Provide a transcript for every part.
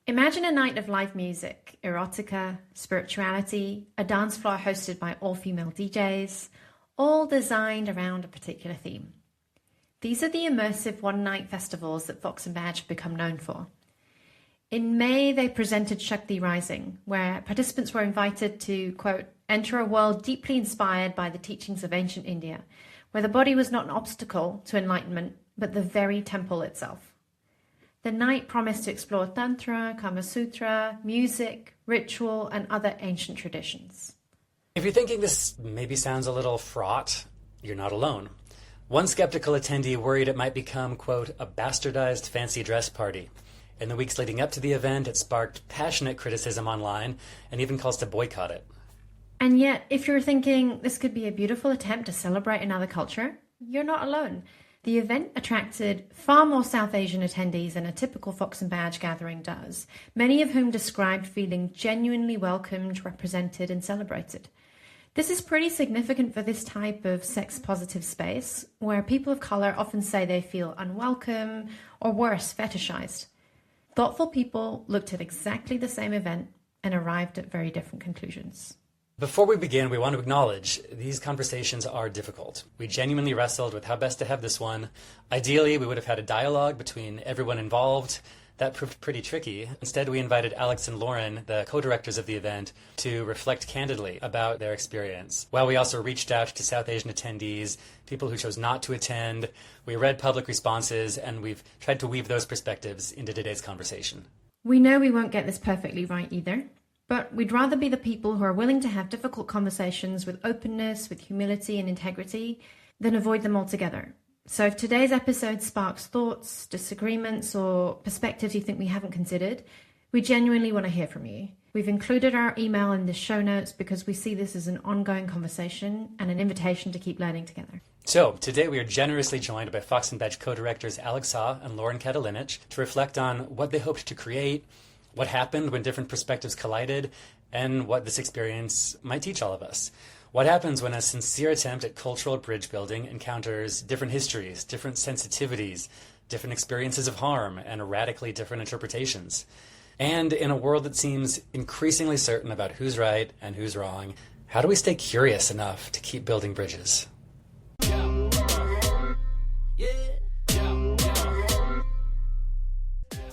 Imagine a night of live music, erotica, spirituality, a dance floor hosted by all-female DJs, all designed around a particular theme. These are the immersive one-night festivals that Fox&Badge have become known for. In May, they presented Shakti Rising, where participants were invited to, quote, enter a world deeply inspired by the teachings of ancient India, where the body was not an obstacle to enlightenment, but the very temple itself. The night promised to explore Tantra, Kama Sutra, music, ritual, and other ancient traditions. If you're thinking this maybe sounds a little fraught, you're not alone. One skeptical attendee worried it might become, quote, a bastardized fancy dress party. In the weeks leading up to the event, it sparked passionate criticism online and even calls to boycott it. And yet, if you're thinking this could be a beautiful attempt to celebrate another culture, you're not alone. The event attracted far more South Asian attendees than a typical Fox&Badge gathering does, many of whom described feeling genuinely welcomed, represented, and celebrated. This is pretty significant for this type of sex-positive space, where people of color often say they feel unwelcome or worse, fetishized. Thoughtful people looked at exactly the same event and arrived at very different conclusions. Before we begin, we want to acknowledge these conversations are difficult. We genuinely wrestled with how best to have this one. Ideally, we would have had a dialogue between everyone involved. That proved pretty tricky. Instead, we invited Alex and Lauren, the co-directors of the event, to reflect candidly about their experience. While we also reached out to South Asian attendees, people who chose not to attend, we read public responses, and we've tried to weave those perspectives into today's conversation. We know we won't get this perfectly right either. But we'd rather be the people who are willing to have difficult conversations with openness, with humility and integrity, than avoid them altogether. So if today's episode sparks thoughts, disagreements, or perspectives you think we haven't considered, we genuinely want to hear from you. We've included our email in the show notes because we see this as an ongoing conversation and an invitation to keep learning together. So, today we are generously joined by Fox&Badge co-directors Alex Haw and Lauren Katalinich to reflect on what they hoped to create, what happened when different perspectives collided, and what this experience might teach all of us. What happens when a sincere attempt at cultural bridge building encounters different histories, different sensitivities, different experiences of harm, and radically different interpretations? And in a world that seems increasingly certain about who's right and who's wrong, how do we stay curious enough to keep building bridges?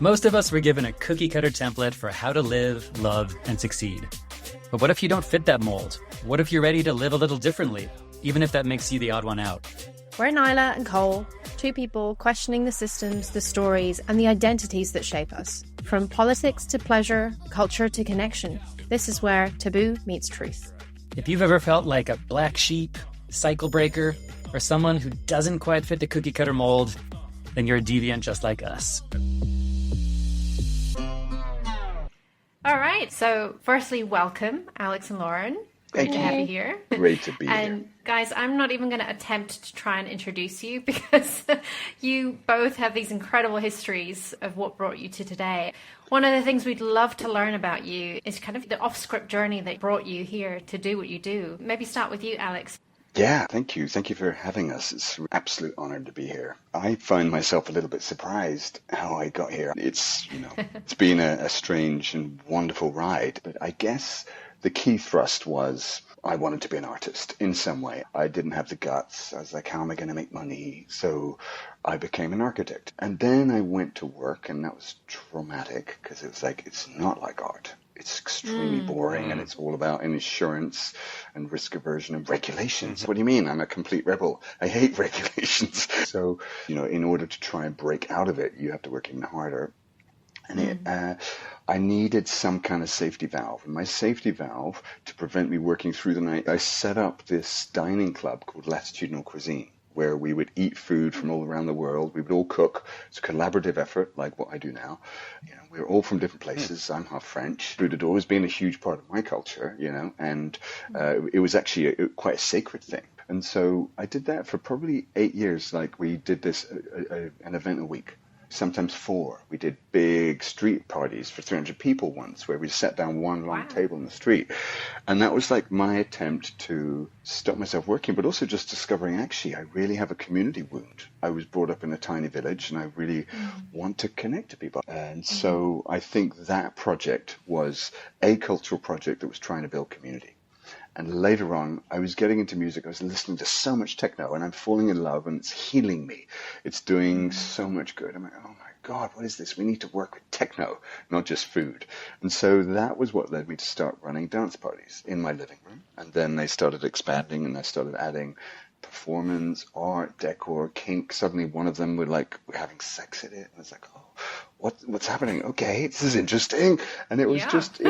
Most of us were given a cookie-cutter template for how to live, love, and succeed. But what if you don't fit that mold? What if you're ready to live a little differently, even if that makes you the odd one out? We're Nyla and Cole, two people questioning the systems, the stories, and the identities that shape us. From politics to pleasure, culture to connection, this is where taboo meets truth. If you've ever felt like a black sheep, cycle breaker, or someone who doesn't quite fit the cookie-cutter mold, then you're a deviant just like us. All right. So firstly, welcome, Alex and Lauren. Great to have you here. Great to be here. And guys, I'm not even going to attempt to try and introduce you because you both have these incredible histories of what brought you to today. One of the things we'd love to learn about you is kind of the off-script journey that brought you here to do what you do. Maybe start with you, Alex. Yeah, thank you. Thank you for having us. It's an absolute honor to be here. I find myself a little bit surprised how I got here. It's been a strange and wonderful ride, but I guess the key thrust was I wanted to be an artist in some way. I didn't have the guts. I was like, how am I going to make money? So I became an architect. And then I went to work, and that was traumatic because it was like, it's not like art. It's extremely boring, and it's all about insurance and risk aversion and regulations. What do you mean? I'm a complete rebel. I hate regulations. So, in order to try and break out of it, you have to work even harder. And I needed some kind of safety valve. And my safety valve, to prevent me working through the night, I set up this dining club called Latitudinal Cuisine, where we would eat food from all around the world. We would all cook. It's a collaborative effort, like what I do now. We're all from different places. I'm half French. Food had always been a huge part of my culture, and it was actually quite a sacred thing. And so I did that for probably 8 years. Like, we did this, an event a week. sometimes 4. We did big street parties for 300 people once, where we sat down one long table in the street. And that was like my attempt to stop myself working, but also just discovering, actually, I really have a community wound. I was brought up in a tiny village, and I really want to connect to people. And so I think that project was a cultural project that was trying to build community. And later on, I was getting into music. I was listening to so much techno, and I'm falling in love, and it's healing me. It's doing so much good. I'm like, oh my God, what is this? We need to work with techno, not just food. And so that was what led me to start running dance parties in my living room. And then they started expanding, and I started adding performance, art, decor, kink. Suddenly one of them we're having sex in it. And it's like, oh, what's happening? Okay, this is interesting. And it was just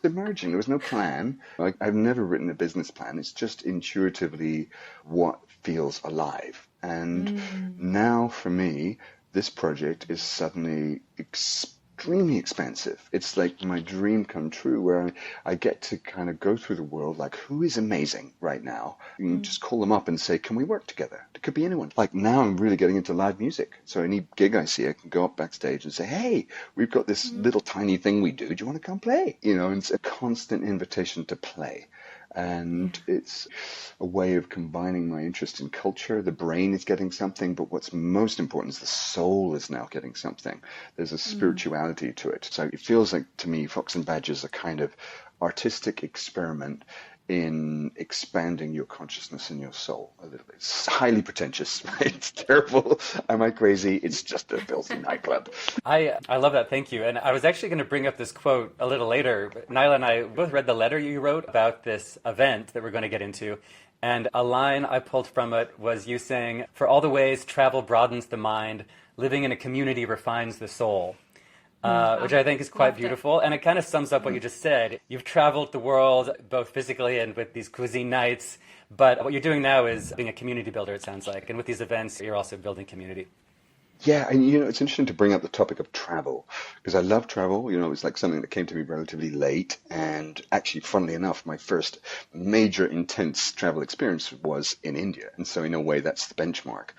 emerging. There was no plan. I've never written a business plan. It's just intuitively what feels alive. And now for me, this project is suddenly extremely expansive. It's like my dream come true, where I get to kind of go through the world like, who is amazing right now? You can just call them up and say, can we work together? It could be anyone. Like now I'm really getting into live music. So any gig I see, I can go up backstage and say, hey, we've got this little tiny thing we do. Do you want to come play? And it's a constant invitation to play. And it's a way of combining my interest in culture. The brain is getting something, but what's most important is the soul is now getting something. There's a spirituality to it. So it feels like, to me, Fox&Badge is a kind of artistic experiment in expanding your consciousness and your soul a little bit. It's highly pretentious, right? It's terrible. Am I crazy? It's just a filthy nightclub. I love that. Thank you. And I was actually going to bring up this quote a little later. Nyla and I both read the letter you wrote about this event that we're going to get into. And a line I pulled from it was you saying, for all the ways travel broadens the mind, living in a community refines the soul. Which I think is quite beautiful. And it kind of sums up what you just said. You've traveled the world, both physically and with these cuisine nights. But what you're doing now is being a community builder, it sounds like. And with these events, you're also building community. Yeah, and it's interesting to bring up the topic of travel, because I love travel. It's like something that came to me relatively late. And actually, funnily enough, my first major intense travel experience was in India. And so in a way, that's the benchmark.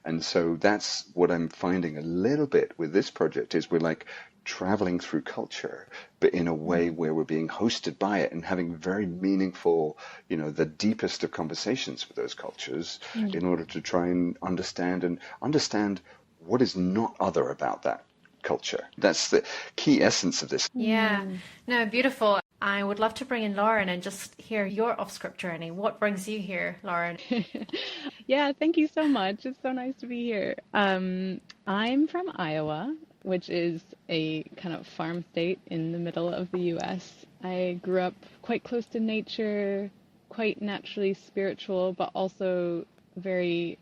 And so that's what I'm finding a little bit with this project is we're like traveling through culture, but in a way where we're being hosted by it and having very meaningful, the deepest of conversations with those cultures in order to try and understand what is not other about that culture. That's the key essence of this. Yeah, no, beautiful. I would love to bring in Lauren and just hear your off-script journey. What brings you here, Lauren? Yeah, thank you so much. It's so nice to be here. I'm from Iowa, which is a kind of farm state in the middle of the U.S. I grew up quite close to nature, quite naturally spiritual, but also very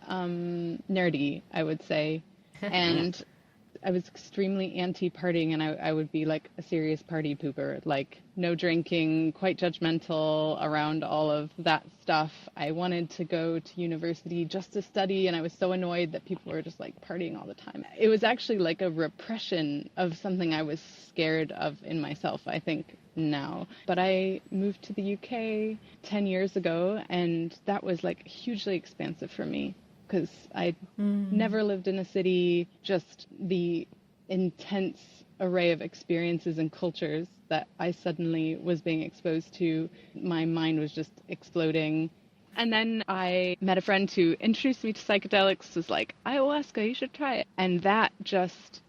nerdy, I would say. And I was extremely anti-partying, and I would be like a serious party pooper, like no drinking, quite judgmental around all of that stuff. I wanted to go to university just to study, and I was so annoyed that people were just like partying all the time. It was actually like a repression of something I was scared of in myself, I think, now. But I moved to the UK 10 years ago, and that was like hugely expansive for me, because I never lived in a city. Just the intense array of experiences and cultures that I suddenly was being exposed to, my mind was just exploding. And then I met a friend who introduced me to psychedelics, was like, ayahuasca, you should try it. And that just,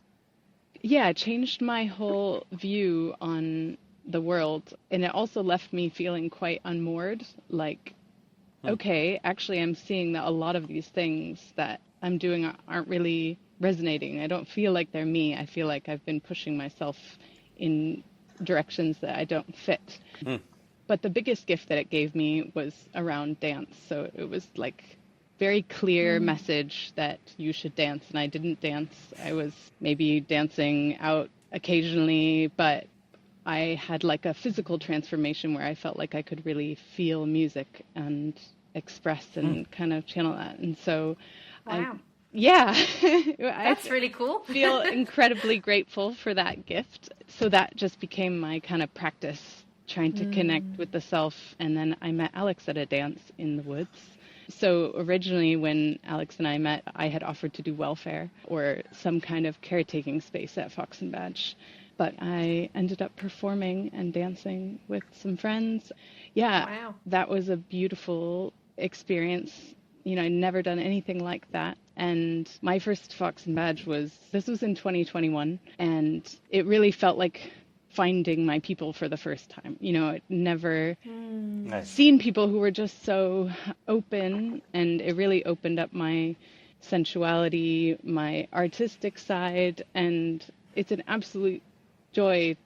changed my whole view on the world. And it also left me feeling quite unmoored, like, okay, actually I'm seeing that a lot of these things that I'm doing aren't really resonating. I don't feel like they're me. I feel like I've been pushing myself in directions that I don't fit. But the biggest gift that it gave me was around dance. So it was like very clear message that you should dance, and I didn't dance. I was maybe dancing out occasionally, but I had like a physical transformation where I felt like I could really feel music and express and kind of channel that. And so Wow. That's really cool. feel incredibly grateful for that gift. So that just became my kind of practice, trying to connect with the self. And then I met Alex at a dance in the woods, So originally when Alex and I met, I had offered to do welfare or some kind of caretaking space at Fox&Badge. But I ended up performing and dancing with some friends. Yeah, Wow. That was a beautiful experience. I'd never done anything like that. And my first Fox&Badge was in 2021. And it really felt like finding my people for the first time. I'd never seen people who were just so open, and it really opened up my sensuality, my artistic side, and it's an absolute joy,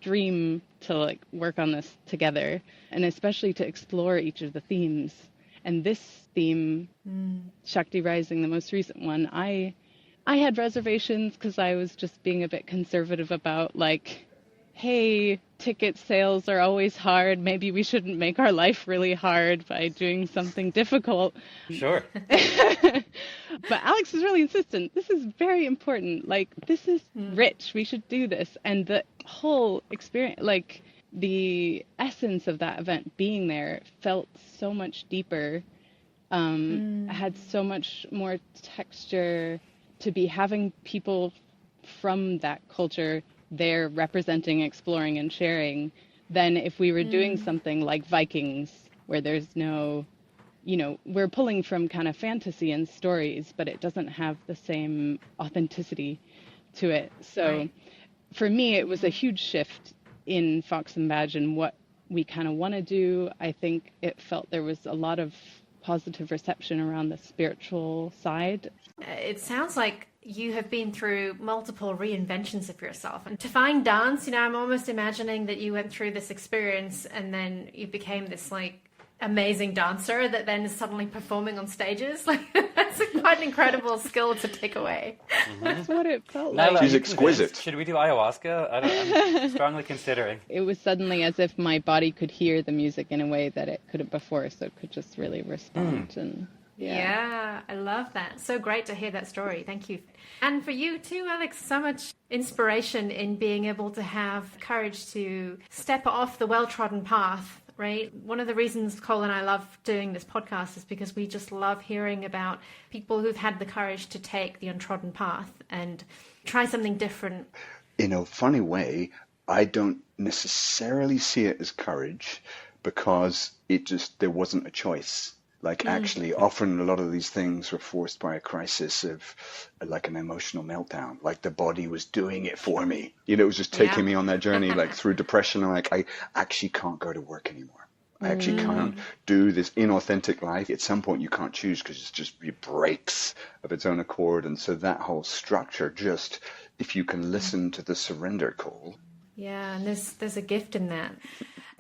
dream to work on this together, and especially to explore each of the themes. And this theme, Shakti Rising, the most recent one, I had reservations because I was just being a bit conservative about hey, ticket sales are always hard. Maybe we shouldn't make our life really hard by doing something difficult. Sure. But Alex is really insistent. This is very important. This is rich. We should do this. And the whole experience, the essence of that event being there felt so much deeper, had so much more texture to be having people from that culture there representing, exploring, and sharing than if we were doing something like Vikings, where there's no, we're pulling from kind of fantasy and stories, but it doesn't have the same authenticity to it. So for me, it was a huge shift in Fox&Badge and what we kind of want to do. I think it felt there was a lot of positive reception around the spiritual side. It sounds like you have been through multiple reinventions of yourself. And to find dance, I'm almost imagining that you went through this experience and then you became this amazing dancer that then is suddenly performing on stages. That's quite an incredible skill to take away. That's what it felt Nyla, like. She's exquisite. Should we do ayahuasca? I'm strongly considering. It was suddenly as if my body could hear the music in a way that it couldn't before, so it could just really respond. And yeah, I love that. So great to hear that story. Thank you. And for you too, Alex, so much inspiration in being able to have courage to step off the well-trodden path, right? One of the reasons Cole and I love doing this podcast is because we just love hearing about people who've had the courage to take the untrodden path and try something different. In a funny way, I don't necessarily see it as courage because there wasn't a choice. Actually, often a lot of these things were forced by a crisis of an emotional meltdown. The body was doing it for me. It was just taking me on that journey, through depression. I actually can't go to work anymore. I actually can't do this inauthentic life. At some point you can't choose because it breaks of its own accord. And so that whole structure, just if you can listen to the surrender call. Yeah, and there's a gift in that.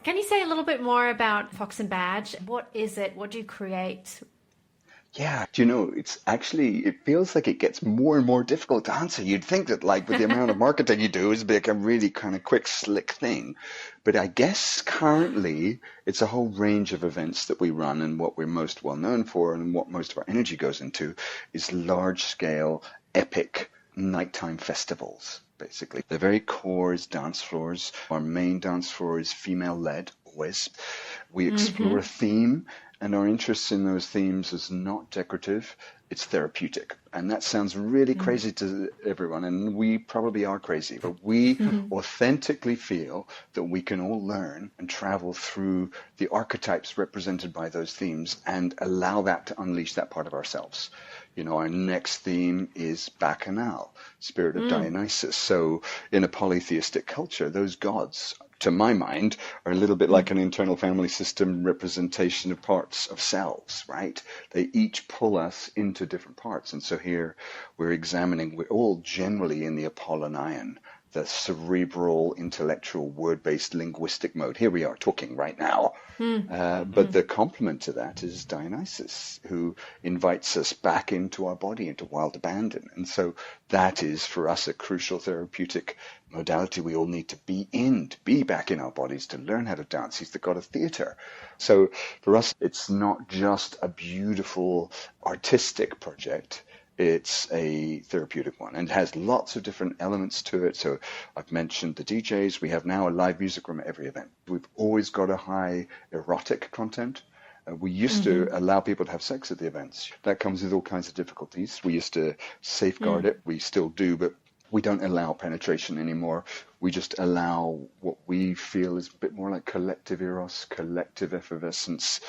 Can you say a little bit more about Fox&Badge? What is it? What do you create? Yeah, it feels like it gets more and more difficult to answer. You'd think that with the amount of marketing you do, it'd be a really kind of quick, slick thing. But I guess currently it's a whole range of events that we run, and what we're most well known for and what most of our energy goes into is large scale, epic nighttime festivals. Basically, the very core is dance floors. Our main dance floor is female-led, always. We explore a theme, and our interest in those themes is not decorative, it's therapeutic. And that sounds really crazy to everyone, and we probably are crazy, but we authentically feel that we can all learn and travel through the archetypes represented by those themes and allow that to unleash that part of ourselves. Our next theme is Bacchanal, spirit of Dionysus. So in a polytheistic culture, those gods, to my mind, are a little bit like an internal family system representation of parts of selves, right? They each pull us into different parts. And so here we're all generally in the Apollonian, the cerebral, intellectual, word-based linguistic mode. Here we are talking right now. But the complement to that is Dionysus, who invites us back into our body, into wild abandon. And so that is, for us, a crucial therapeutic modality we all need to be back in our bodies, to learn how to dance. He's the god of theater. So for us, it's not just a beautiful artistic project. It's a therapeutic one, and it has lots of different elements to it. So I've mentioned the DJs. We have now a live music room at every event. We've always got a high erotic content. We used to allow people to have sex at the events. That comes with all kinds of difficulties. We used to safeguard it. We still do, but we don't allow penetration anymore. We just allow what we feel is a bit more like collective eros, collective effervescence.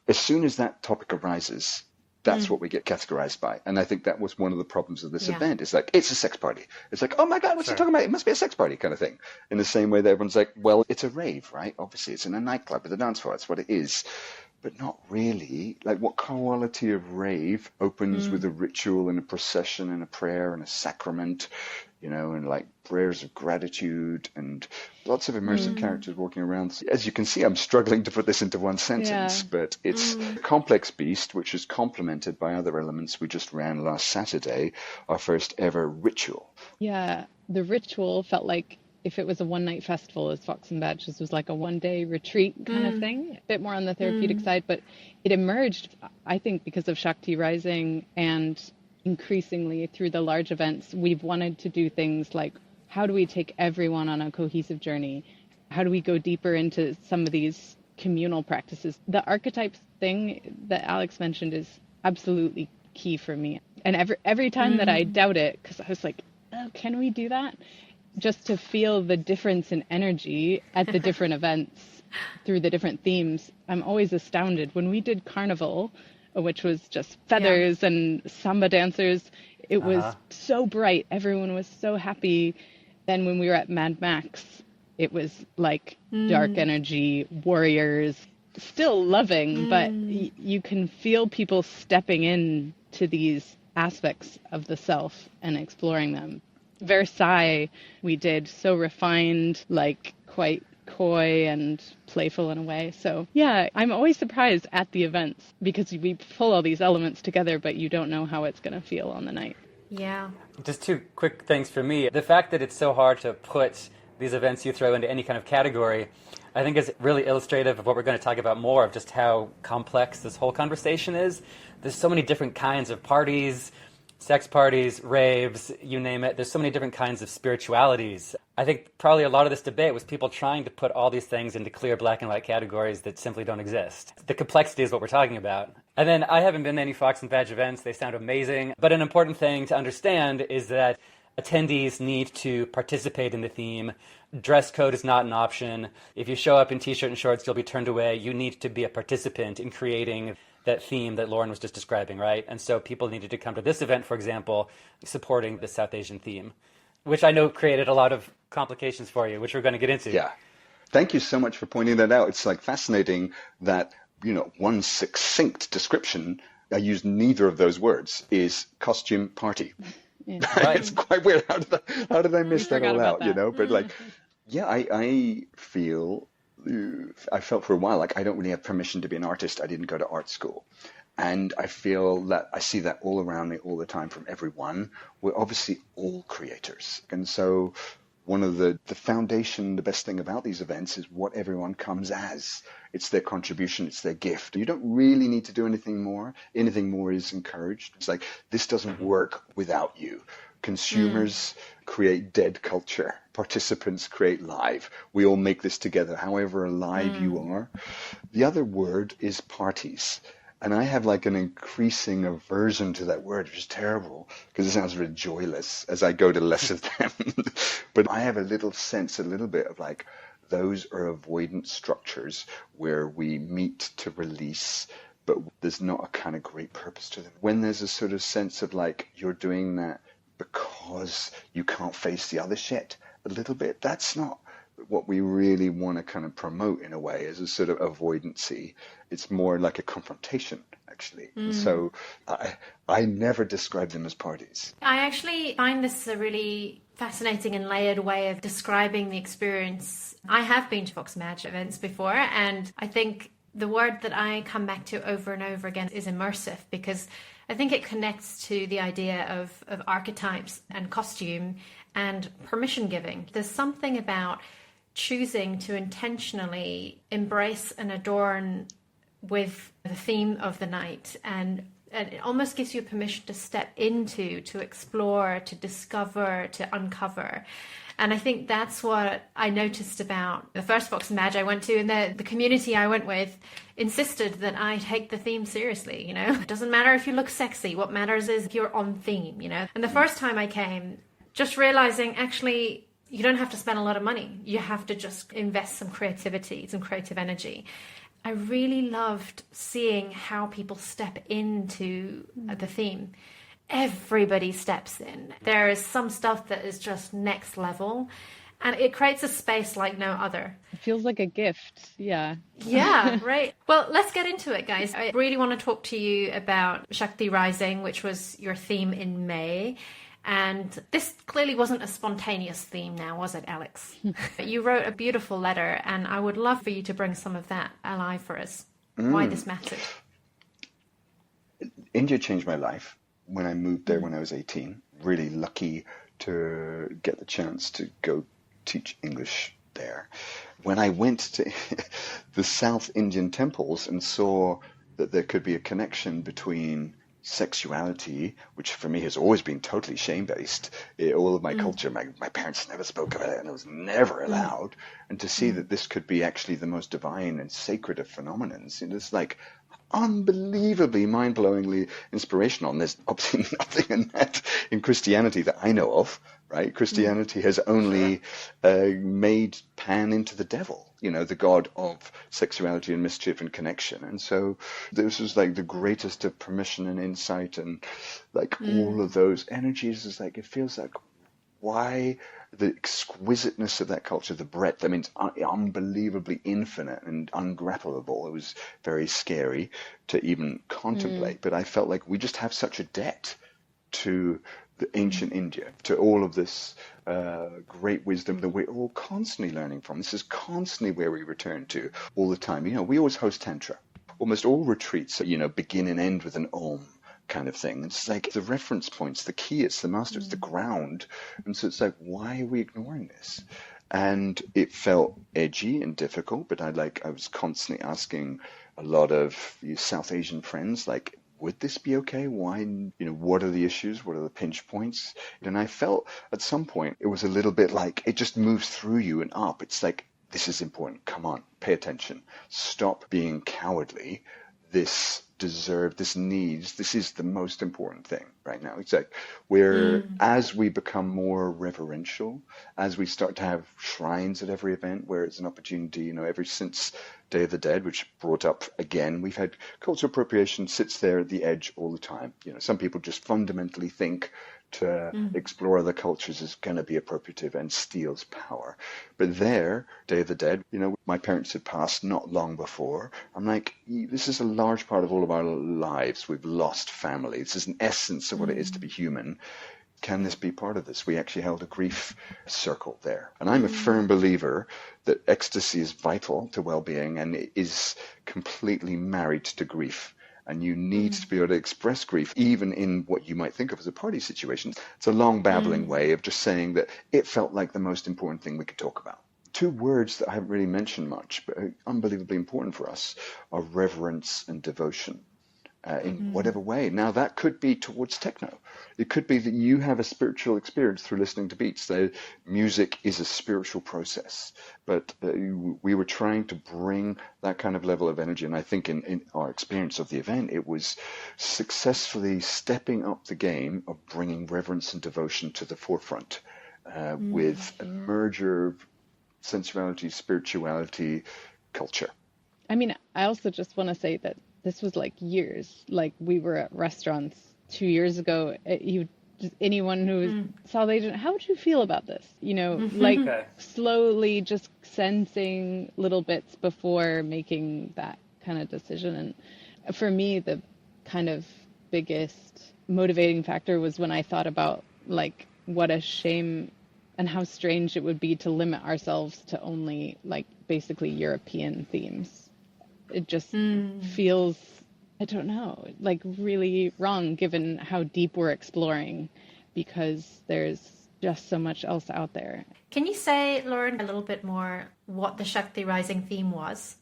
As soon as that topic arises, that's what we get categorized by. And I think that was one of the problems of this event. It's like, it's a sex party. It's like, oh my God, what's he talking about? It must be a sex party kind of thing. In the same way that everyone's like, well, it's a rave, right? Obviously, it's in a nightclub with a dance floor. That's what it is. But not really. Like, what quality of rave opens with a ritual and a procession and a prayer and a sacrament, and like prayers of gratitude and lots of immersive characters walking around. As you can see, I'm struggling to put this into one sentence, but it's a complex beast, which is complemented by other elements. We just ran last Saturday, our first ever ritual. Yeah, the ritual felt like, if it was a one-night festival, as Fox&Badge, this was like a one-day retreat kind of thing, a bit more on the therapeutic side, but it emerged, I think, because of Shakti Rising, and increasingly through the large events, we've wanted to do things like, how do we take everyone on a cohesive journey? How do we go deeper into some of these communal practices? The archetypes thing that Alex mentioned is absolutely key for me. And every time that I doubt it, because I was like, oh, can we do that? Just to feel the difference in energy at the different events through the different themes, I'm always astounded. When we did Carnival, which was just feathers and samba dancers, it was so bright. Everyone was so happy. Then when we were at Mad Max, it was like dark energy, warriors, still loving, but you can feel people stepping in to these aspects of the self and exploring them. Versailles, we did so refined, like quite coy and playful in a way. So yeah, I'm always surprised at the events because we pull all these elements together, but you don't know how it's going to feel on the night. Yeah. Just two quick things for me. The fact that it's so hard to put these events you throw into any kind of category, I think is really illustrative of what we're going to talk about more, of just how complex this whole conversation is. There's so many different kinds of parties, sex parties, raves, you name it. There's so many different kinds of spiritualities. I think probably a lot of this debate was people trying to put all these things into clear black and white categories that simply don't exist. The complexity is what we're talking about. And then I haven't been to any Fox&Badge events. They sound amazing. But an important thing to understand is that attendees need to participate in the theme. Dress code is not an option. If you show up in t-shirt and shorts, you'll be turned away. You need to be a participant in creating that theme that Lauren was just describing, right? And so people needed to come to this event, for example, supporting the South Asian theme, which I know created a lot of complications for you, which we're going to get into. Yeah. Thank you so much for pointing that out. It's like fascinating that, one succinct description, I use neither of those words, is costume party. Yeah. Right. It's quite weird. How did I miss that all out, But like, yeah, I felt for a while like I don't really have permission to be an artist. I didn't go to art school. And I feel that I see that all around me all the time from everyone. We're obviously all creators. And so one of the foundation, the best thing about these events is what everyone comes as. It's their contribution, it's their gift. You don't really need to do anything more. Anything more is encouraged. It's like, this doesn't work without you. Consumers create dead culture. Participants create live. We all make this together, however alive you are. The other word is parties. And I have like an increasing aversion to that word, which is terrible because it sounds very joyless as I go to less of them. But I have a little bit of like, those are avoidant structures where we meet to release, but there's not a kind of great purpose to them. When there's a sort of sense of like, you're doing that because you can't face the other shit a little bit, that's not what we really want to kind of promote in a way as a sort of avoidancy. It's more like a confrontation, actually. So I never describe them as parties. I actually find this a really fascinating and layered way of describing the experience. I have been to Fox&Badge events before, and I think the word that I come back to over and over again is immersive, because I think it connects to the idea of archetypes and costume and permission giving. There's something about choosing to intentionally embrace and adorn with the theme of the night and and it almost gives you permission to step into, to explore, to discover, to uncover. And I think that's what I noticed about the first Fox&Badge I went to, and the community I went with insisted that I take the theme seriously, you know. It doesn't matter if you look sexy. What matters is you're on theme, you know. And the first time I came, just realizing actually you don't have to spend a lot of money. You have to just invest some creativity, some creative energy. I really loved seeing how people step into the theme. Everybody steps in. There is some stuff that is just next level, and it creates a space like no other. It feels like a gift. Yeah. Yeah, right. Well, let's get into it, guys. I really want to talk to you about Shakti Rising, which was your theme in May. And this clearly wasn't a spontaneous theme now, was it, Alex? You wrote a beautiful letter, and I would love for you to bring some of that alive for us. Why this mattered. India changed my life. When I moved there when I was 18, really lucky to get the chance to go teach English there. When I went to the South Indian temples and saw that there could be a connection between sexuality, which for me has always been totally shame-based. All of my culture, my parents never spoke about it, and it was never allowed. And to see that this could be actually the most divine and sacred of phenomenons, it's like unbelievably, mind-blowingly inspirational. And there's obviously nothing in that in Christianity that I know of, right? Christianity has only made Pan into the devil, you know, the god of sexuality and mischief and connection. And so this was like the greatest of permission and insight, and like all of those energies is like, it feels like, why the exquisiteness of that culture, the breadth, I mean, it's unbelievably infinite and ungrappleable. It was very scary to even contemplate, but I felt like we just have such a debt to the ancient India, to all of this great wisdom that we're all constantly learning from. This is constantly where we return to all the time. You know, we always host Tantra. Almost all retreats, you know, begin and end with an Om kind of thing. It's like the reference points, the key, it's the master, it's the ground. And so it's like, why are we ignoring this? And it felt edgy and difficult, but I was constantly asking a lot of South Asian friends, like, would this be okay? Why, you know, what are the issues? What are the pinch points? And I felt at some point it was a little bit like it just moves through you and up. It's like, this is important. Come on, pay attention. Stop being cowardly. This needs, this is the most important thing right now. It's like as we become more reverential, as we start to have shrines at every event where it's an opportunity, you know, ever since Day of the Dead, which brought up again, we've had cultural appropriation sits there at the edge all the time. You know, some people just fundamentally think to explore other cultures is going to be appropriative and steals power. But there, Day of the Dead, you know, my parents had passed not long before. I'm like, this is a large part of all of our lives. We've lost family. This is an essence of what it is to be human. Can this be part of this? We actually held a grief circle there. And I'm a firm believer that ecstasy is vital to well-being and it is completely married to grief. And you need to be able to express grief, even in what you might think of as a party situation. It's a long babbling way of just saying that it felt like the most important thing we could talk about. Two words that I haven't really mentioned much, but are unbelievably important for us, are reverence and devotion. In whatever way. Now, that could be towards techno. It could be that you have a spiritual experience through listening to beats. The music is a spiritual process. But we were trying to bring that kind of level of energy. And I think in our experience of the event, it was successfully stepping up the game of bringing reverence and devotion to the forefront with a merger of sensuality, spirituality, culture. I mean, I also just want to say that this was like years. Like we were at restaurants 2 years ago. Anyone who was South Asian, how would you feel about this? You know, like slowly just sensing little bits before making that kind of decision. And for me, the kind of biggest motivating factor was when I thought about like what a shame and how strange it would be to limit ourselves to only like basically European themes. It just feels, I don't know, like really wrong given how deep we're exploring, because there's just so much else out there. Can you say, Lauren, a little bit more what the Shakti Rising theme was?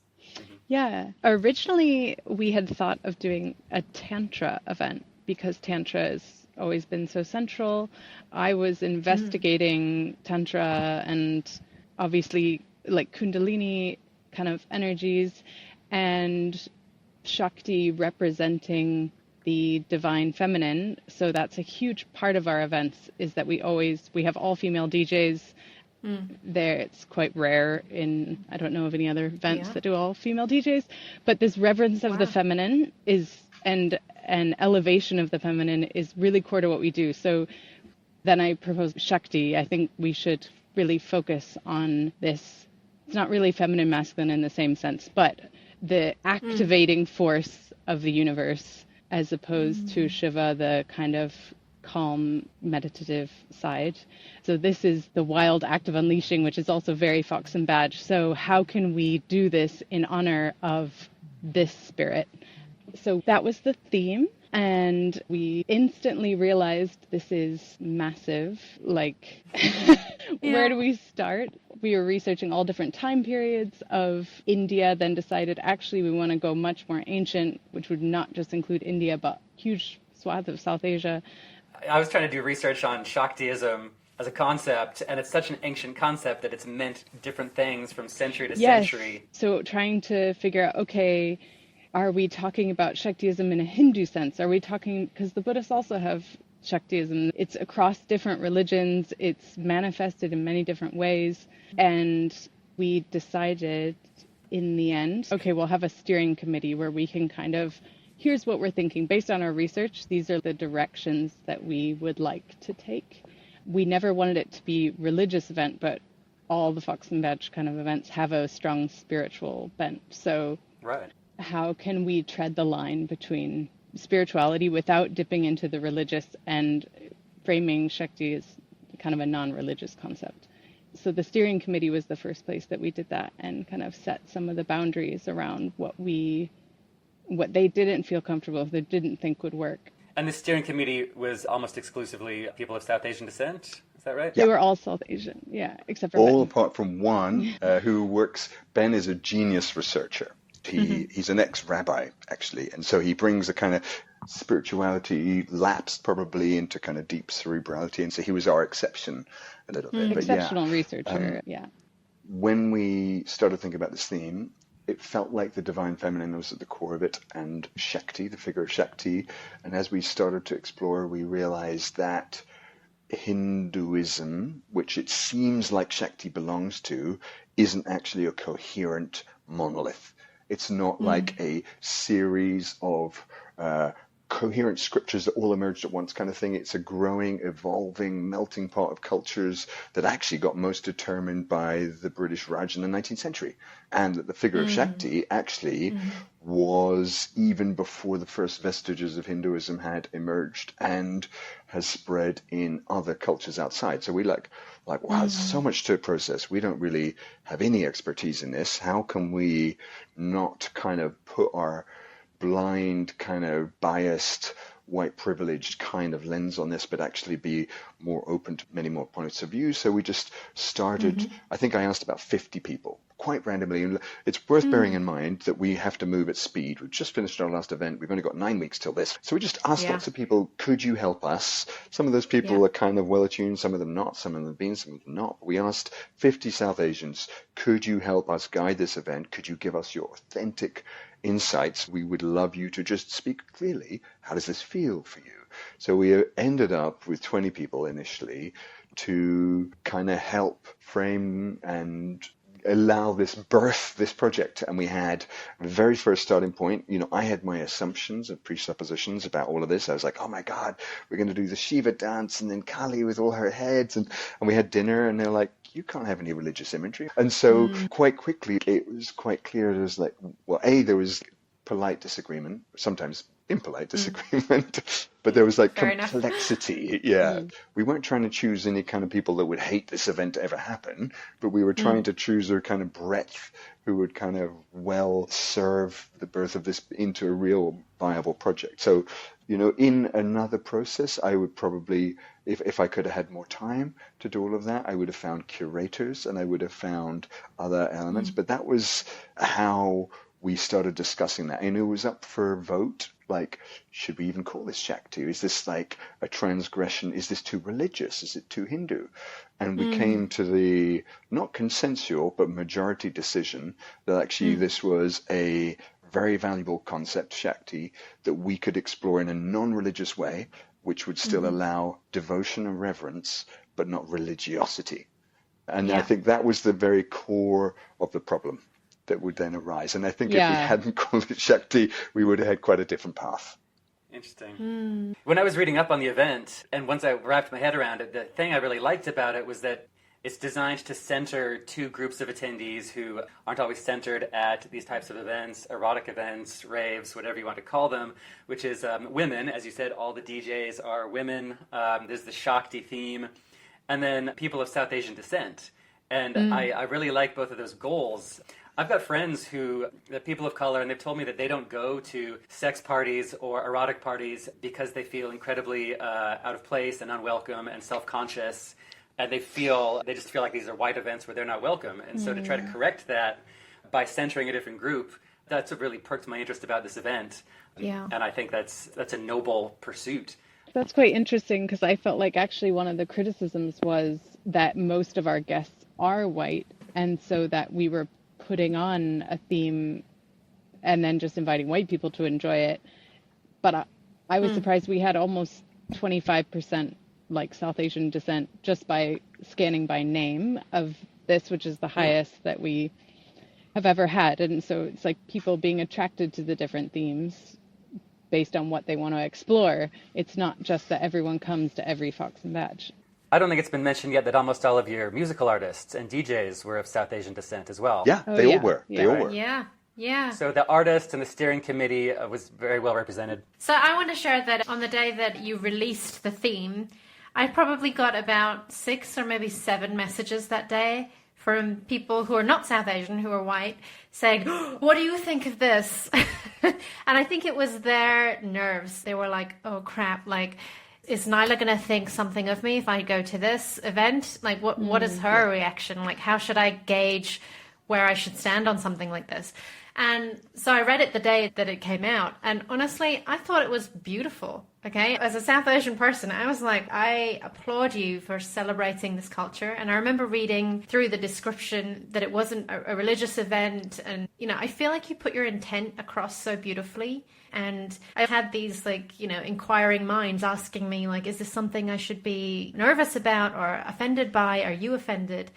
Yeah. Originally, we had thought of doing a Tantra event because Tantra has always been so central. I was investigating Tantra and obviously like Kundalini kind of energies and Shakti representing the divine feminine. So that's a huge part of our events is that we have all female DJs there. It's quite rare I don't know of any other events that do all female DJs, but this reverence of the feminine and an elevation of the feminine is really core to what we do. So then I proposed Shakti. I think we should really focus on this. It's not really feminine, masculine in the same sense, but the activating force of the universe as opposed to Shiva, the kind of calm, meditative side. So this is the wild act of unleashing, which is also very Fox&Badge. So how can we do this in honor of this spirit? So that was the theme. And we instantly realized this is massive. Like, where do we start? We were researching all different time periods of India, then decided actually we want to go much more ancient, which would not just include India, but huge swaths of South Asia. I was trying to do research on Shaktiism as a concept, and it's such an ancient concept that it's meant different things from century to century. So trying to figure out, okay, are we talking about Shaktiism in a Hindu sense? Are we talking, because the Buddhists also have Shaktiism. It's across different religions. It's manifested in many different ways. And we decided in the end, okay, we'll have a steering committee where we can kind of, here's what we're thinking. Based on our research, these are the directions that we would like to take. We never wanted it to be a religious event, but all the Fox&Badge kind of events have a strong spiritual bent. So how can we tread the line between spirituality without dipping into the religious and framing Shakti as kind of a non-religious concept? So the steering committee was the first place that we did that and kind of set some of the boundaries around what they didn't feel comfortable with, they didn't think would work. And the steering committee was almost exclusively people of South Asian descent? Is that right? They were all South Asian, except for all Ben. Apart from one who works. Ben is a genius researcher. He's an ex-rabbi, actually, and so he brings a kind of spirituality lapsed probably into kind of deep cerebrality, and so he was our exception a little bit. Exceptional researcher, When we started thinking about this theme, it felt like the divine feminine was at the core of it, and Shakti, the figure of Shakti. And as we started to explore, we realized that Hinduism, which it seems like Shakti belongs to, isn't actually a coherent monolith. It's not like a series of coherent scriptures that all emerged at once kind of thing. It's a growing, evolving, melting pot of cultures that actually got most determined by the British Raj in the 19th century. And that the figure of Shakti actually was even before the first vestiges of Hinduism had emerged and has spread in other cultures outside. So we like, wow, there's so much to process. We don't really have any expertise in this. How can we not kind of put our blind, kind of biased, white privileged kind of lens on this, but actually be more open to many more points of view? So we just started, I think I asked about 50 people, quite randomly. And it's worth bearing in mind that we have to move at speed. We've just finished our last event. We've only got 9 weeks till this. So we just asked lots of people, could you help us? Some of those people are kind of well attuned, some of them not, some of them have been, some of them not. But we asked 50 South Asians, could you help us guide this event? Could you give us your authentic insights? We would love you to just speak clearly. How does this feel for you? So we ended up with 20 people initially to kind of help frame and allow this project. And we had the very first starting point. You know, I had my assumptions and presuppositions about all of this. I was like, oh my God, we're going to do the Shiva dance and then Kali with all her heads. And we had dinner and they're like, you can't have any religious imagery. And so quite quickly, it was quite clear. There was like, well, there was polite disagreement, sometimes impolite disagreement, but there was like complexity. We weren't trying to choose any kind of people that would hate this event to ever happen, but we were trying to choose a kind of breadth who would kind of well serve the birth of this into a real viable project. So, you know, in another process, I would probably, if I could have had more time to do all of that, I would have found curators and I would have found other elements. But that was how we started discussing that, and it was up for a vote. Like, should we even call this Shakti? Is this like a transgression? Is this too religious? Is it too Hindu? And we came to the not consensual but majority decision that actually this was a very valuable concept, Shakti, that we could explore in a non-religious way, which would still allow devotion and reverence, but not religiosity. And I think that was the very core of the problem that would then arise. And I think if we hadn't called it Shakti, we would have had quite a different path. Interesting. When I was reading up on the event, and once I wrapped my head around it, the thing I really liked about it was that it's designed to center two groups of attendees who aren't always centered at these types of events, erotic events, raves, whatever you want to call them, which is women. As you said, all the DJs are women. There's the Shakti theme. And then people of South Asian descent. And I really like both of those goals. I've got friends who, they're people of color, and they've told me that they don't go to sex parties or erotic parties because they feel incredibly out of place and unwelcome and self-conscious. And they just feel like these are white events where they're not welcome. And so to try to correct that by centering a different group, that's what really perked my interest about this event. Yeah. And I think that's a noble pursuit. That's quite interesting, because I felt like actually one of the criticisms was that most of our guests are white, and so that we were putting on a theme and then just inviting white people to enjoy it. But I was surprised we had almost 25% like South Asian descent just by scanning by name of this, which is the highest that we have ever had. And so it's like people being attracted to the different themes based on what they want to explore. It's not just that everyone comes to every Fox and Badge. I don't think it's been mentioned yet that almost all of your musical artists and DJs were of South Asian descent as well. Yeah, they all were. They all were. Yeah. Yeah. So the artist and the steering committee was very well represented. So I want to share that on the day that you released the theme, I probably got about 6 or maybe 7 messages that day from people who are not South Asian, who are white, saying, what do you think of this? And I think it was their nerves. They were like, oh crap, like, is Nyla going to think something of me if I go to this event? Like, what is her reaction? Like, how should I gauge where I should stand on something like this? And so I read it the day that it came out. And honestly, I thought it was beautiful. Okay. As a South Asian person, I was like, I applaud you for celebrating this culture. And I remember reading through the description that it wasn't a religious event. And, you know, I feel like you put your intent across so beautifully. And I had these, like, you know, inquiring minds asking me, like, is this something I should be nervous about or offended by? Are you offended?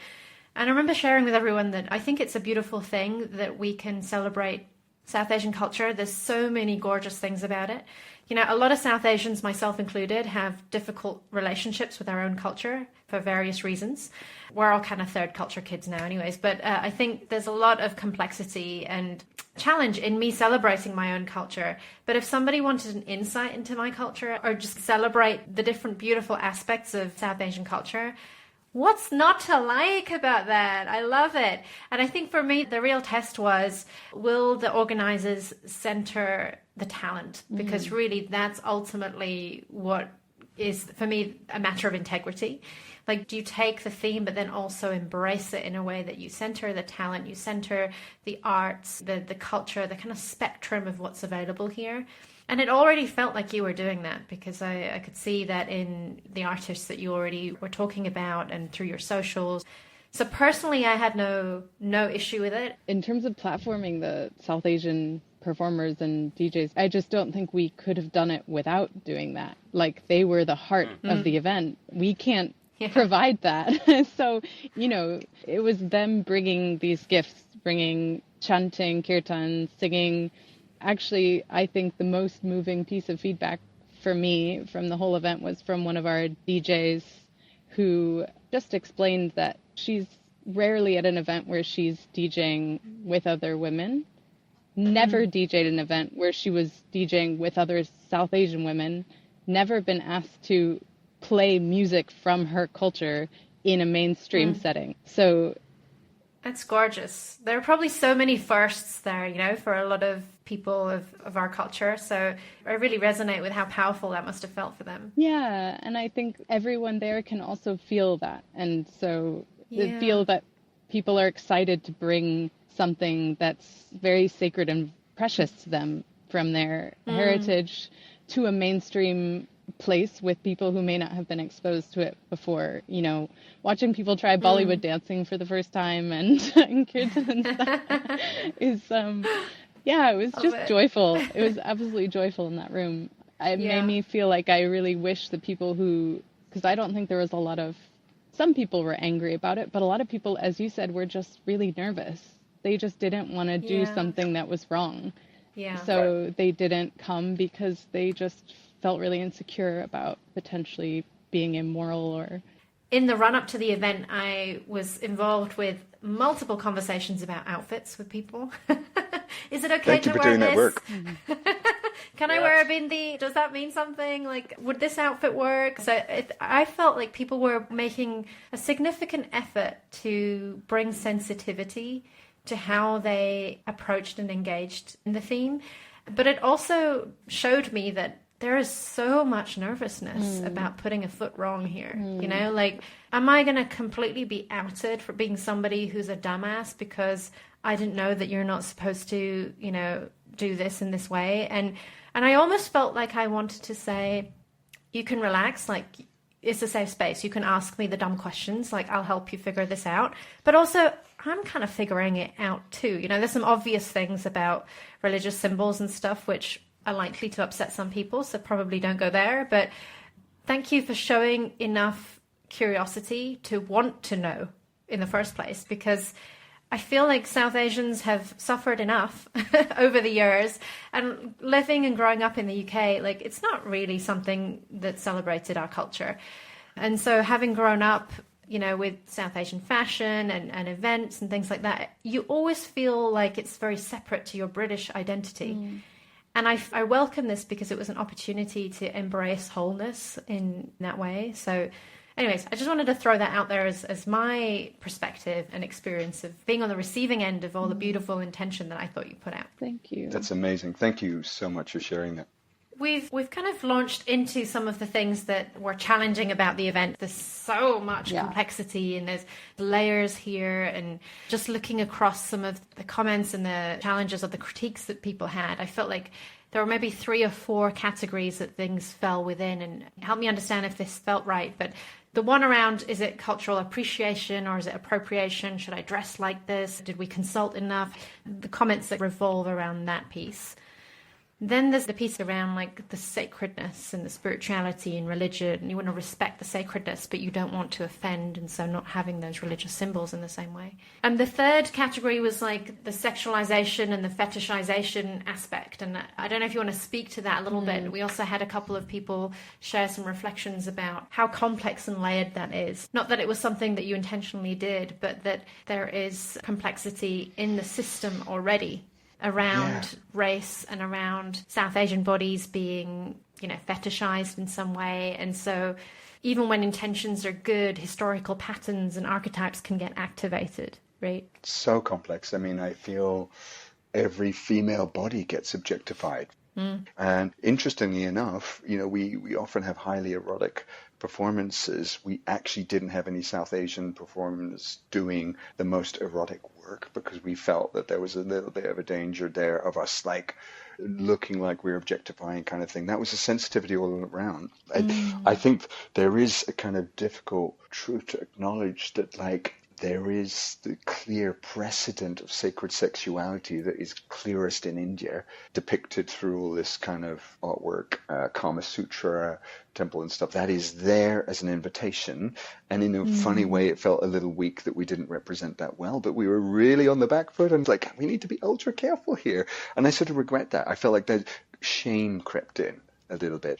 And I remember sharing with everyone that I think it's a beautiful thing that we can celebrate South Asian culture. There's so many gorgeous things about it. You know, a lot of South Asians, myself included, have difficult relationships with our own culture for various reasons. We're all kind of third culture kids now anyways, but I think there's a lot of complexity and challenge in me celebrating my own culture. But if somebody wanted an insight into my culture or just celebrate the different beautiful aspects of South Asian culture, what's not to like about that? I love it. And I think for me, the real test was, will the organizers center the talent? Because really, that's ultimately what is, for me, a matter of integrity. Like, do you take the theme, but then also embrace it in a way that you center the talent, you center the arts, the culture, the kind of spectrum of what's available here? And it already felt like you were doing that, because I could see that in the artists that you already were talking about and through your socials. So personally, I had no issue with it. In terms of platforming the South Asian performers and DJs, I just don't think we could have done it without doing that. Like, they were the heart of the event. We can't provide that. So, you know, it was them bringing these gifts, bringing chanting, kirtan, singing. Actually, I think the most moving piece of feedback for me from the whole event was from one of our DJs who just explained that she's rarely at an event where she's DJing with other women, never DJed an event where she was DJing with other South Asian women, never been asked to play music from her culture in a mainstream setting. So that's gorgeous. There are probably so many firsts there, you know, for a lot of people of our culture. So I really resonate with how powerful that must have felt for them. Yeah, and I think everyone there can also feel that. And so feel that people are excited to bring something that's very sacred and precious to them from their heritage to a mainstream place with people who may not have been exposed to it before. You know, watching people try Bollywood dancing for the first time and kirtan and stuff is, it was just joyful. It was absolutely joyful in that room. It made me feel like I really wish the people who, because I don't think there was some people were angry about it, but a lot of people, as you said, were just really nervous. They just didn't want to do something that was wrong. Yeah. So they didn't come because they just felt really insecure about potentially being immoral or... In the run-up to the event, I was involved with multiple conversations about outfits with people. Is it okay to wear this? Thank you for doing that work. Can I wear a bindi? Does that mean something? Like, would this outfit work? So I felt like people were making a significant effort to bring sensitivity to how they approached and engaged in the theme. But it also showed me that there is so much nervousness about putting a foot wrong here. You know, like, am I going to completely be outed for being somebody who's a dumbass because I didn't know that you're not supposed to, you know, do this in this way? And I almost felt like I wanted to say, you can relax, like, it's a safe space. You can ask me the dumb questions, like, I'll help you figure this out. But also, I'm kind of figuring it out too. You know, there's some obvious things about religious symbols and stuff which are likely to upset some people, so probably don't go there. But thank you for showing enough curiosity to want to know in the first place, because I feel like South Asians have suffered enough over the years, and living and growing up in the UK, like, it's not really something that celebrated our culture. And so having grown up, you know, with South Asian fashion and events and things like that, you always feel like it's very separate to your British identity. And I welcome this because it was an opportunity to embrace wholeness in that way. So anyways, I just wanted to throw that out there as my perspective and experience of being on the receiving end of all the beautiful intention that I thought you put out. Thank you. That's amazing. Thank you so much for sharing that. We've kind of launched into some of the things that were challenging about the event. There's so much complexity and there's layers here, and just looking across some of the comments and the challenges of the critiques that people had, I felt like there were maybe 3 or 4 categories that things fell within, and help me understand if this felt right. But the one around, is it cultural appreciation or is it appropriation? Should I dress like this? Did we consult enough? The comments that revolve around that piece. Then there's the piece around, like, the sacredness and the spirituality and religion. And you want to respect the sacredness, but you don't want to offend, and so not having those religious symbols in the same way. And the third category was, like, the sexualization and the fetishization aspect. And I don't know if you want to speak to that a little bit. We also had a couple of people share some reflections about how complex and layered that is. Not that it was something that you intentionally did, but that there is complexity in the system already around race and around South Asian bodies being, you know, fetishized in some way. And so even when intentions are good, historical patterns and archetypes can get activated, right? So complex. I mean, I feel every female body gets objectified. And interestingly enough, you know, we often have highly erotic performances. We actually didn't have any South Asian performers doing the most erotic work because we felt that there was a little bit of a danger there of us, like, looking like we're objectifying kind of thing. That was a sensitivity all around. I think there is a kind of difficult truth to acknowledge that, like, there is the clear precedent of sacred sexuality that is clearest in India, depicted through all this kind of artwork, Kama Sutra, temple and stuff. That is there as an invitation. And in a funny way, it felt a little weak that we didn't represent that well, but we were really on the back foot and, like, we need to be ultra careful here. And I sort of regret that. I felt like that shame crept in a little bit.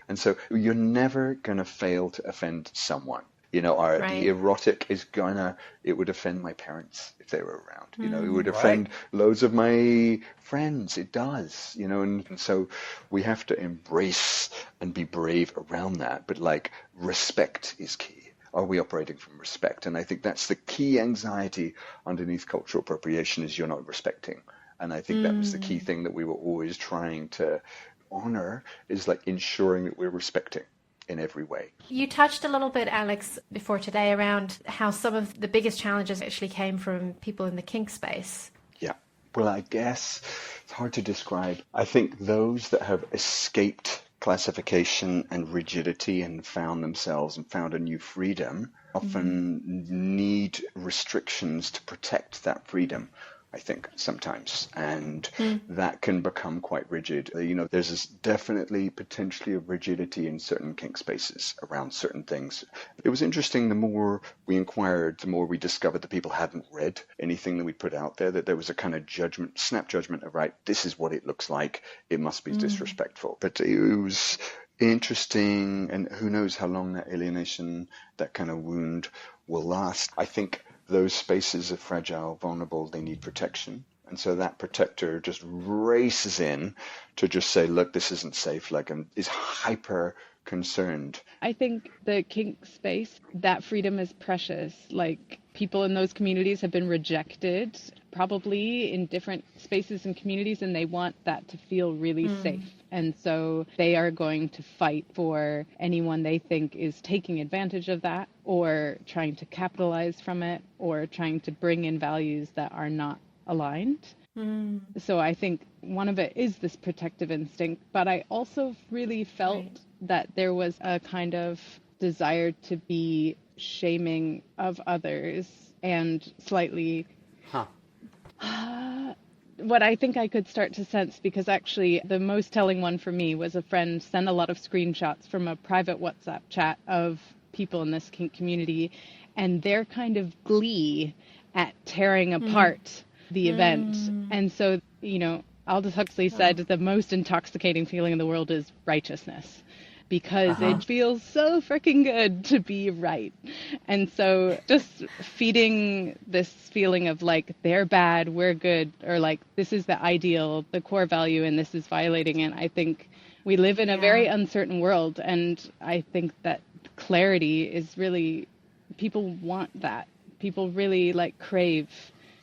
And so you're never going to fail to offend someone. You know, the erotic is it would offend my parents if they were around. You know, it would offend loads of my friends. It does, you know, and so we have to embrace and be brave around that. But, like, respect is key. Are we operating from respect? And I think that's the key anxiety underneath cultural appropriation, is you're not respecting. And I think that was the key thing that we were always trying to honor, is, like, ensuring that we're respecting in every way. You touched a little bit, Alex, before today around how some of the biggest challenges actually came from people in the kink space. Well, I guess it's hard to describe. I think those that have escaped classification and rigidity and found themselves and found a new freedom often need restrictions to protect that freedom, I think, sometimes. And that can become quite rigid. There's definitely potentially a rigidity in certain kink spaces around certain things. It was interesting, the more we inquired, the more we discovered that people hadn't read anything that we put out there, that there was a kind of snap judgment of, right, this is what it looks like, it must be disrespectful. But it was interesting, and who knows how long that alienation, that kind of wound will last. I think those spaces are fragile, vulnerable, they need protection. And so that protector just races in to just say, look, this isn't safe, and is hyper concerned. I think the kink space, that freedom is precious. People in those communities have been rejected, probably in different spaces and communities, and they want that to feel really safe. And so they are going to fight for anyone they think is taking advantage of that, or trying to capitalize from it, or trying to bring in values that are not aligned. So I think one of it is this protective instinct, but I also really felt that there was a kind of desire to be shaming of others and slightly what I think I could start to sense, because actually the most telling one for me was a friend sent a lot of screenshots from a private WhatsApp chat of people in this kink community and their kind of glee at tearing apart the event. And so, Aldous Huxley said the most intoxicating feeling in the world is righteousness, because it feels so freaking good to be right. And so just feeding this feeling of they're bad, we're good, or this is the ideal, the core value, and this is violating it. I think we live in a very uncertain world, and I think that clarity is really, people want that. People really crave,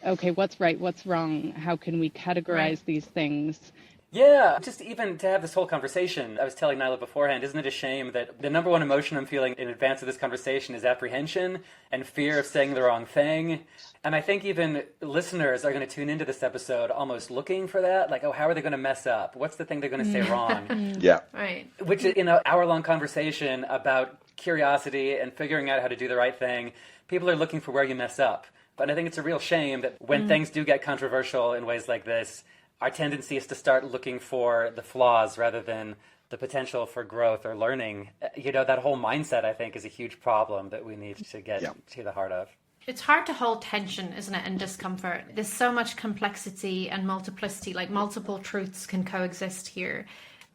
okay, what's right, what's wrong, how can we categorize these things? Yeah, just even to have this whole conversation, I was telling Nyla beforehand, isn't it a shame that the number one emotion I'm feeling in advance of this conversation is apprehension and fear of saying the wrong thing? And I think even listeners are going to tune into this episode almost looking for that, how are they going to mess up? What's the thing they're going to say wrong? Yeah. Right. Which in an hour-long conversation about curiosity and figuring out how to do the right thing, people are looking for where you mess up. But I think it's a real shame that when things do get controversial in ways like this, our tendency is to start looking for the flaws rather than the potential for growth or learning. That whole mindset, I think, is a huge problem that we need to get to the heart of. It's hard to hold tension, isn't it, and discomfort. There's so much complexity and multiplicity, multiple truths can coexist here.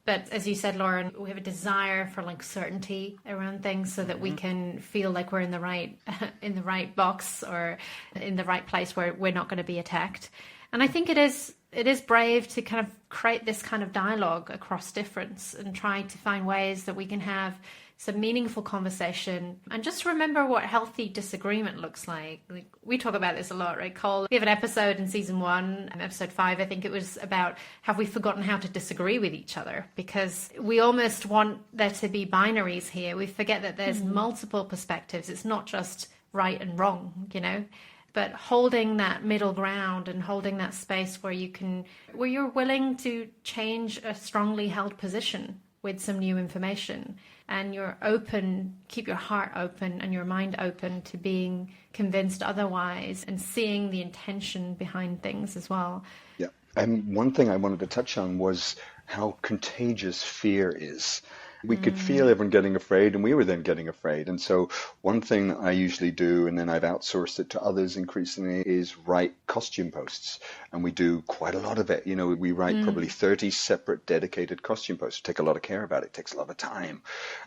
But as you said, Lauren, we have a desire for certainty around things so that we can feel like we're in the right box or in the right place where we're not going to be attacked. And I think it is brave to kind of create this kind of dialogue across difference and try to find ways that we can have some meaningful conversation and just remember what healthy disagreement looks like. We talk about this a lot, right, Cole? We have an episode in season 1, episode 5, I think it was, about have we forgotten how to disagree with each other? Because we almost want there to be binaries here. We forget that there's multiple perspectives. It's not just right and wrong, but holding that middle ground and holding that space where you're willing to change a strongly held position with some new information, and you're open, keep your heart open and your mind open to being convinced otherwise and seeing the intention behind things as well. Yeah. And one thing I wanted to touch on was how contagious fear is. We could feel everyone getting afraid, and we were then getting afraid. And so one thing that I usually do, and then I've outsourced it to others increasingly, is write costume posts. And we do quite a lot of it. We write probably 30 separate dedicated costume posts. Take a lot of care about it. It takes a lot of time.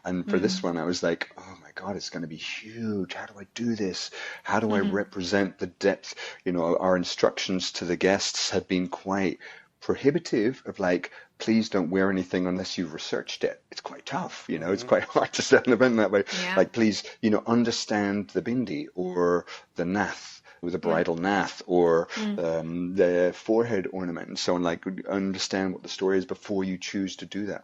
And for this one, I was like, oh my God, it's going to be huge. How do I do this? How do I represent the depth? Our instructions to the guests had been quite prohibitive of please don't wear anything unless you've researched it. It's quite tough, it's quite hard to set an event that way. Yeah. Please, understand the bindi or the nath with a bridal nath or the forehead ornament and so on. Like, understand what the story is before you choose to do that.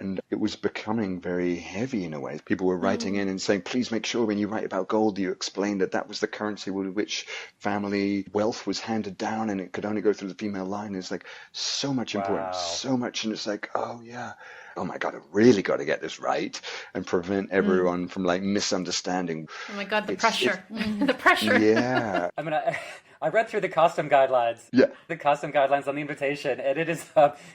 And it was becoming very heavy in a way. People were writing in and saying, please make sure when you write about gold, you explain that that was the currency with which family wealth was handed down and it could only go through the female line. It's like so much importance, so much. And it's like, oh yeah, oh my God, I really got to get this right and prevent everyone from like misunderstanding. Oh my God, the pressure. The pressure. Yeah. I mean, I read through the costume guidelines. Yeah. The costume guidelines on the invitation, and it is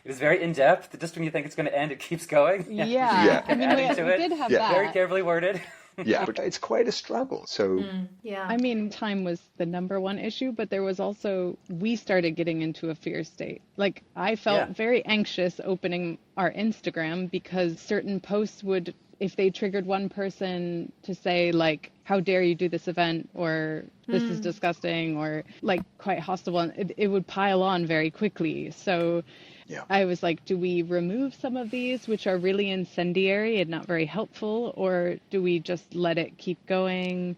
very in depth. Just when you think it's going to end, it keeps going. Yeah. I mean, we did have that. Very carefully worded. Yeah, but it's quite a struggle. So, yeah. I mean, time was the number one issue, but there was also, we started getting into a fear state. Like, I felt very anxious opening our Instagram because certain posts would, if they triggered one person to say, like, how dare you do this event, or this is disgusting, or like quite hostile, it would pile on very quickly. So I was like, do we remove some of these, which are really incendiary and not very helpful, or do we just let it keep going?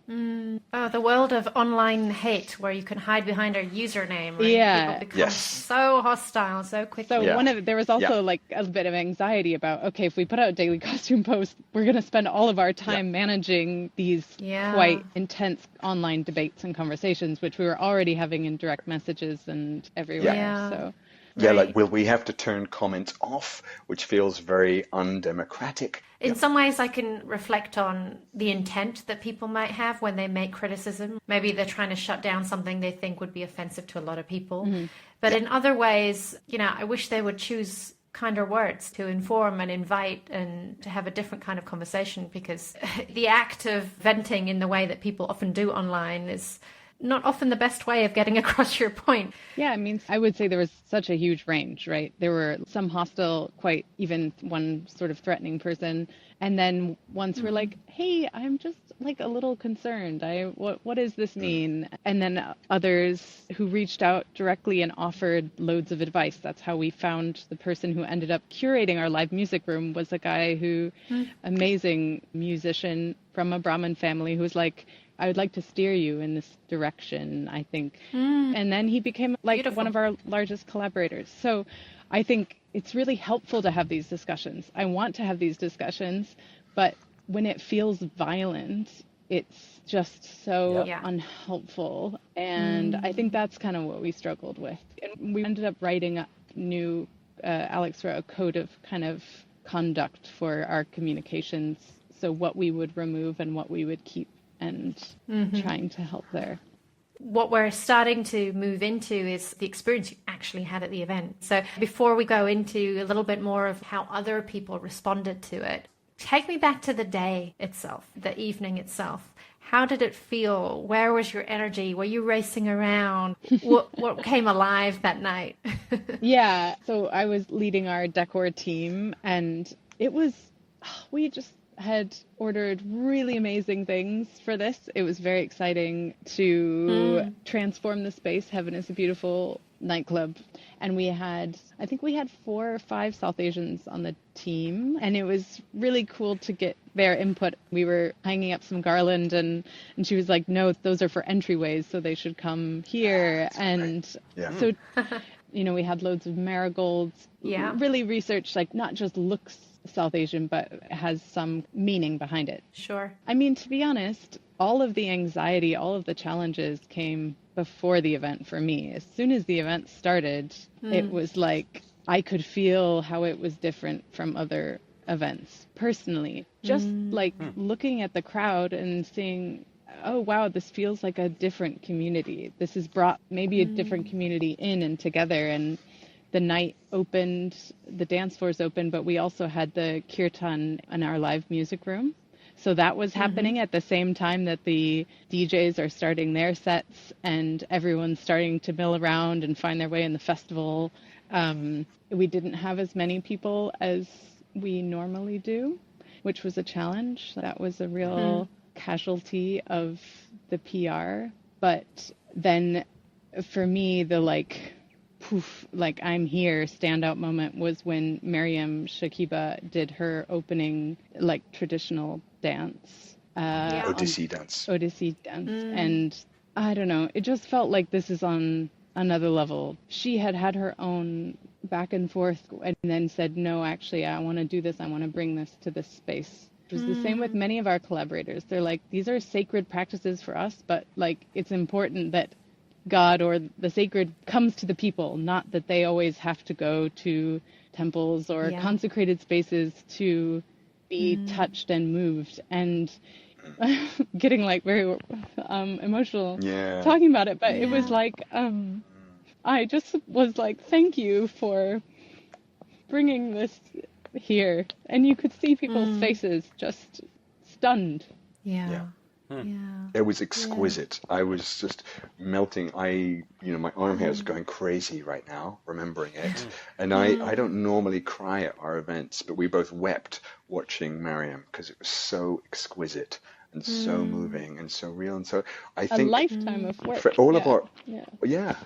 Oh, the world of online hate, where you can hide behind a username. Right? Yeah. People become so hostile so quickly. So there was also like a bit of anxiety about, okay, if we put out daily costume posts, we're going to spend all of our time managing these quite intense online debates and conversations, which we were already having in direct messages and everywhere. So. Yeah, like, will we have to turn comments off, which feels very undemocratic? In some ways, I can reflect on the intent that people might have when they make criticism. Maybe they're trying to shut down something they think would be offensive to a lot of people. But in other ways, you know, I wish they would choose kinder words to inform and invite and to have a different kind of conversation, because the act of venting in the way that people often do online is not often the best way of getting across your point. Yeah, I mean, I would say there was such a huge range, right? There were some hostile, quite even one sort of threatening person. And then once we're like, hey, I'm just like a little concerned. What does this mean? And then others who reached out directly and offered loads of advice. That's how we found the person who ended up curating our live music room, was a guy who, amazing musician from a Brahmin family, who was like, I would like to steer you in this direction, I think. And then he became like one of our largest collaborators. So I think it's really helpful to have these discussions. I want to have these discussions, but when it feels violent, it's just so unhelpful. And I think that's kind of what we struggled with. And we ended up writing a new, Alex wrote a code of kind of conduct for our communications. So what we would remove and what we would keep, and trying to help there. What we're starting to move into is the experience you actually had at the event. So before we go into a little bit more of how other people responded to it, take me back to the day itself, the evening itself. How did it feel? Where was your energy? Were you racing around? What came alive that night? Yeah, so I was leading our decor team, and it was, we just had ordered really amazing things for this. It was very exciting to transform the space. Heaven is a Beautiful nightclub. And I think we had 4 or 5 South Asians on the team. And it was really cool to get their input. We were hanging up some garland and she was like, no, those are for entryways, so they should come here. And so, you know, we had loads of marigolds. Really researched, like, not just looks South Asian, but has some meaning behind it. Sure. I mean, to be honest, all of the anxiety, all of the challenges came before the event for me. As soon as the event started, it was like I could feel how it was different from other events personally. Just like looking at the crowd and seeing, oh, wow, this feels like a different community. This has brought maybe a different community in and together. And the night opened, the dance floors opened, but we also had the kirtan in our live music room. So that was happening at the same time that the DJs are starting their sets and everyone's starting to mill around and find their way in the festival. We didn't have as many people as we normally do, which was a challenge. That was a real casualty of the PR. But then for me, the poof, like I'm here standout moment was when Miriam Shakiba did her opening traditional dance. Odissi dance. And I don't know. It just felt like this is on another level. She had her own back and forth and then said, no, actually, I want to do this. I want to bring this to this space. It was the same with many of our collaborators. They're like, these are sacred practices for us, but like it's important that God or the sacred comes to the people, not that they always have to go to temples or consecrated spaces to be touched and moved. And getting like very emotional talking about it, but it was like I just was like, thank you for bringing this here, and you could see people's faces just stunned. It was exquisite. I was just melting. My arm hair is going crazy right now, remembering it. And I don't normally cry at our events, but we both wept watching Mariam because it was so exquisite and so moving and so real. And so I think a lifetime of work for all of our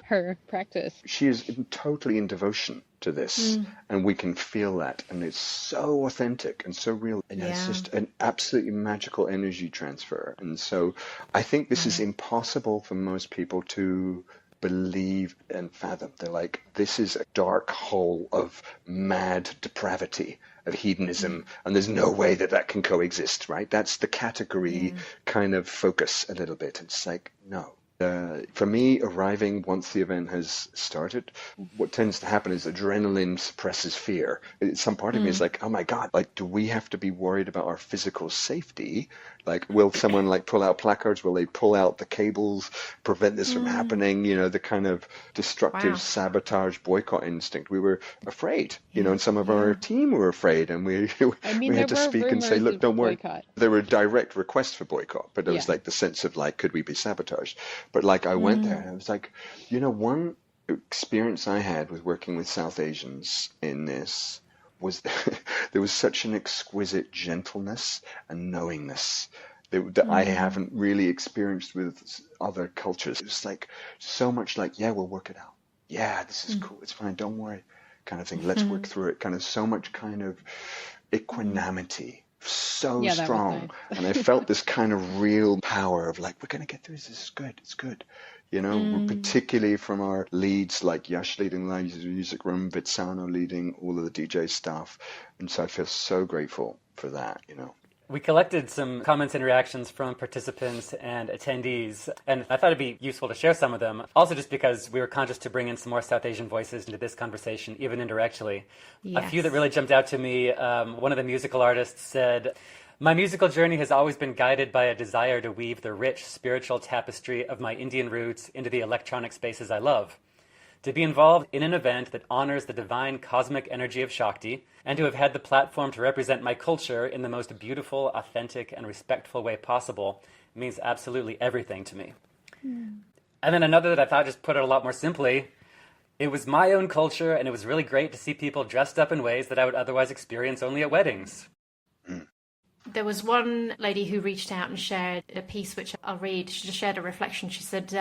her practice. She is totally in devotion to this, and we can feel that, and it's so authentic and so real, and it's just an absolutely magical energy transfer. And so I think this is impossible for most people to believe and fathom. They're like, this is a dark hole of mad depravity, of hedonism, and there's no way that can coexist, right? That's the category kind of focus a little bit. It's like, no. For me, arriving once the event has started, what tends to happen is adrenaline suppresses fear. Some part of me is like, oh my God, like, do we have to be worried about our physical safety? Like, will someone like pull out placards? Will they pull out the cables, prevent this from happening? You know, the kind of destructive sabotage boycott instinct. We were afraid, and some of our team were afraid, and we had to speak and say, look, don't worry. Boycott. There were direct requests for boycott, but there was like the sense of like, could we be sabotaged? But like I went there and I was like, one experience I had with working with South Asians in this was there was such an exquisite gentleness and knowingness that I haven't really experienced with other cultures. It was like so much like, we'll work it out. Yeah, this is cool. It's fine. Don't worry, kind of thing. Let's work through it. Kind of so much kind of equanimity. So strong, and I felt this kind of real power of like, we're going to get through this. This is good. It's good. Particularly from our leads, like Yash leading the music room, Vitsano leading all of the DJ stuff. And so I feel so grateful for that, We collected some comments and reactions from participants and attendees, and I thought it'd be useful to share some of them. Also just because we were conscious to bring in some more South Asian voices into this conversation, even indirectly. Yes. A few that really jumped out to me. One of the musical artists said, "My musical journey has always been guided by a desire to weave the rich spiritual tapestry of my Indian roots into the electronic spaces I love. To be involved in an event that honors the divine cosmic energy of Shakti, and to have had the platform to represent my culture in the most beautiful, authentic, and respectful way possible means absolutely everything to me." And then another that I thought just put it a lot more simply, "It was my own culture, and it was really great to see people dressed up in ways that I would otherwise experience only at weddings." There was one lady who reached out and shared a piece which I'll read. She just shared a reflection. She said,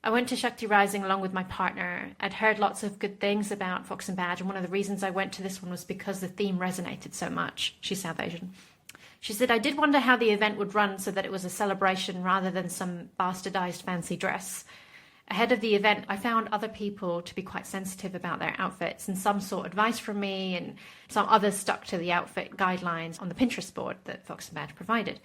"I went to Shakti Rising along with my partner. I'd heard lots of good things about Fox&Badge, and one of the reasons I went to this one was because the theme resonated so much." She's South Asian. She said, "I did wonder how the event would run so that it was a celebration rather than some bastardized fancy dress. Ahead of the event, I found other people to be quite sensitive about their outfits, and some sought advice from me, and some others stuck to the outfit guidelines on the Pinterest board that Fox&Badge provided.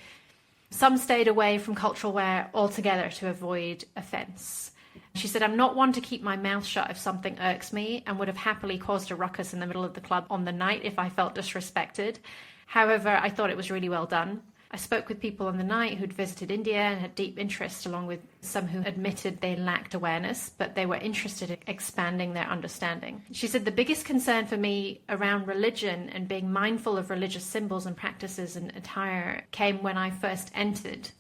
Some stayed away from cultural wear altogether to avoid offence." She said, "I'm not one to keep my mouth shut if something irks me, and would have happily caused a ruckus in the middle of the club on the night if I felt disrespected. However, I thought it was really well done. I spoke with people on the night who'd visited India and had deep interest, along with some who admitted they lacked awareness, but they were interested in expanding their understanding." She said, "The biggest concern for me around religion and being mindful of religious symbols and practices and attire came when I first entered."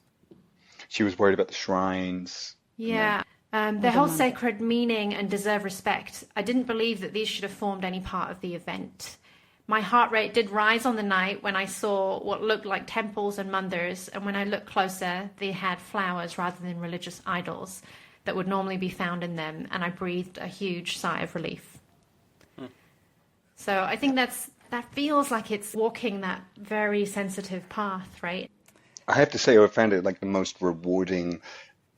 She was worried about the shrines. Yeah. They hold sacred meaning and deserve respect. I didn't believe that these should have formed any part of the event. My heart rate did rise on the night when I saw what looked like temples and mandirs, and when I looked closer, they had flowers rather than religious idols that would normally be found in them, and I breathed a huge sigh of relief." So I think that feels like it's walking that very sensitive path, right? I have to say, I found it like the most rewarding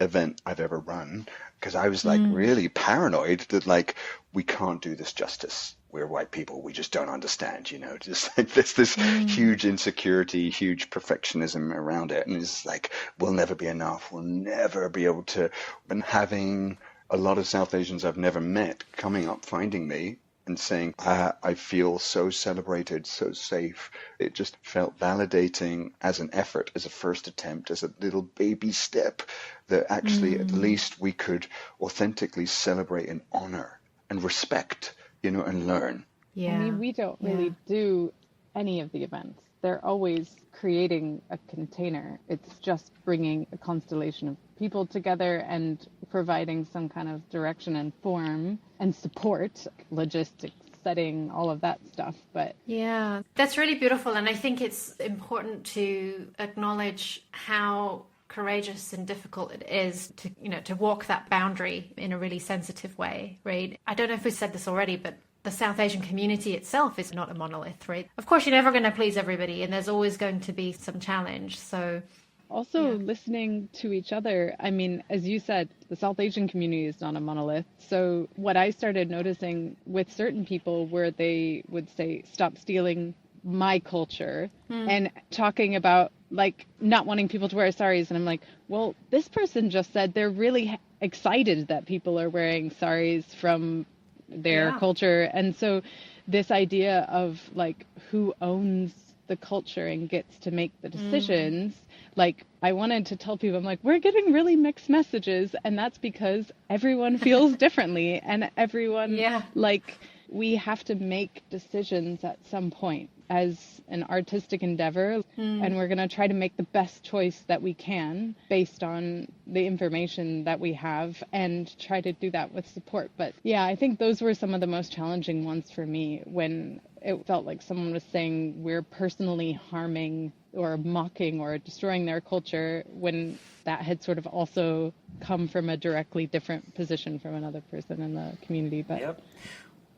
event I've ever run, because I was like really paranoid that like we can't do this justice. We're white people. We just don't understand, just like there's this huge insecurity, huge perfectionism around it. And it's like, we'll never be enough. We'll never be able to. And having a lot of South Asians I've never met coming up, finding me and saying, I feel so celebrated, so safe. It just felt validating as an effort, as a first attempt, as a little baby step, that actually at least we could authentically celebrate and honor and respect, and learn. Yeah. I mean, we don't really do any of the events. They're always creating a container. It's just bringing a constellation of people together and providing some kind of direction and form and support, logistics, setting, all of that stuff. But yeah, that's really beautiful. And I think it's important to acknowledge how courageous and difficult it is to walk that boundary in a really sensitive way, right? I don't know if we said this already, but the South Asian community itself is not a monolith, right? Of course, you're never going to please everybody, and there's always going to be some challenge. So also listening to each other. I mean, as you said, the South Asian community is not a monolith. So what I started noticing with certain people where they would say, stop stealing my culture, and talking about like not wanting people to wear saris. And I'm like, well, this person just said they're really excited that people are wearing saris from their culture. And so this idea of like who owns the culture and gets to make the decisions, like I wanted to tell people, I'm like, we're getting really mixed messages, and that's because everyone feels differently, and everyone like we have to make decisions at some point as an artistic endeavor, and we're going to try to make the best choice that we can based on the information that we have and try to do that with support. But yeah, I think those were some of the most challenging ones for me, when it felt like someone was saying we're personally harming or mocking or destroying their culture, when that had sort of also come from a directly different position from another person in the community. But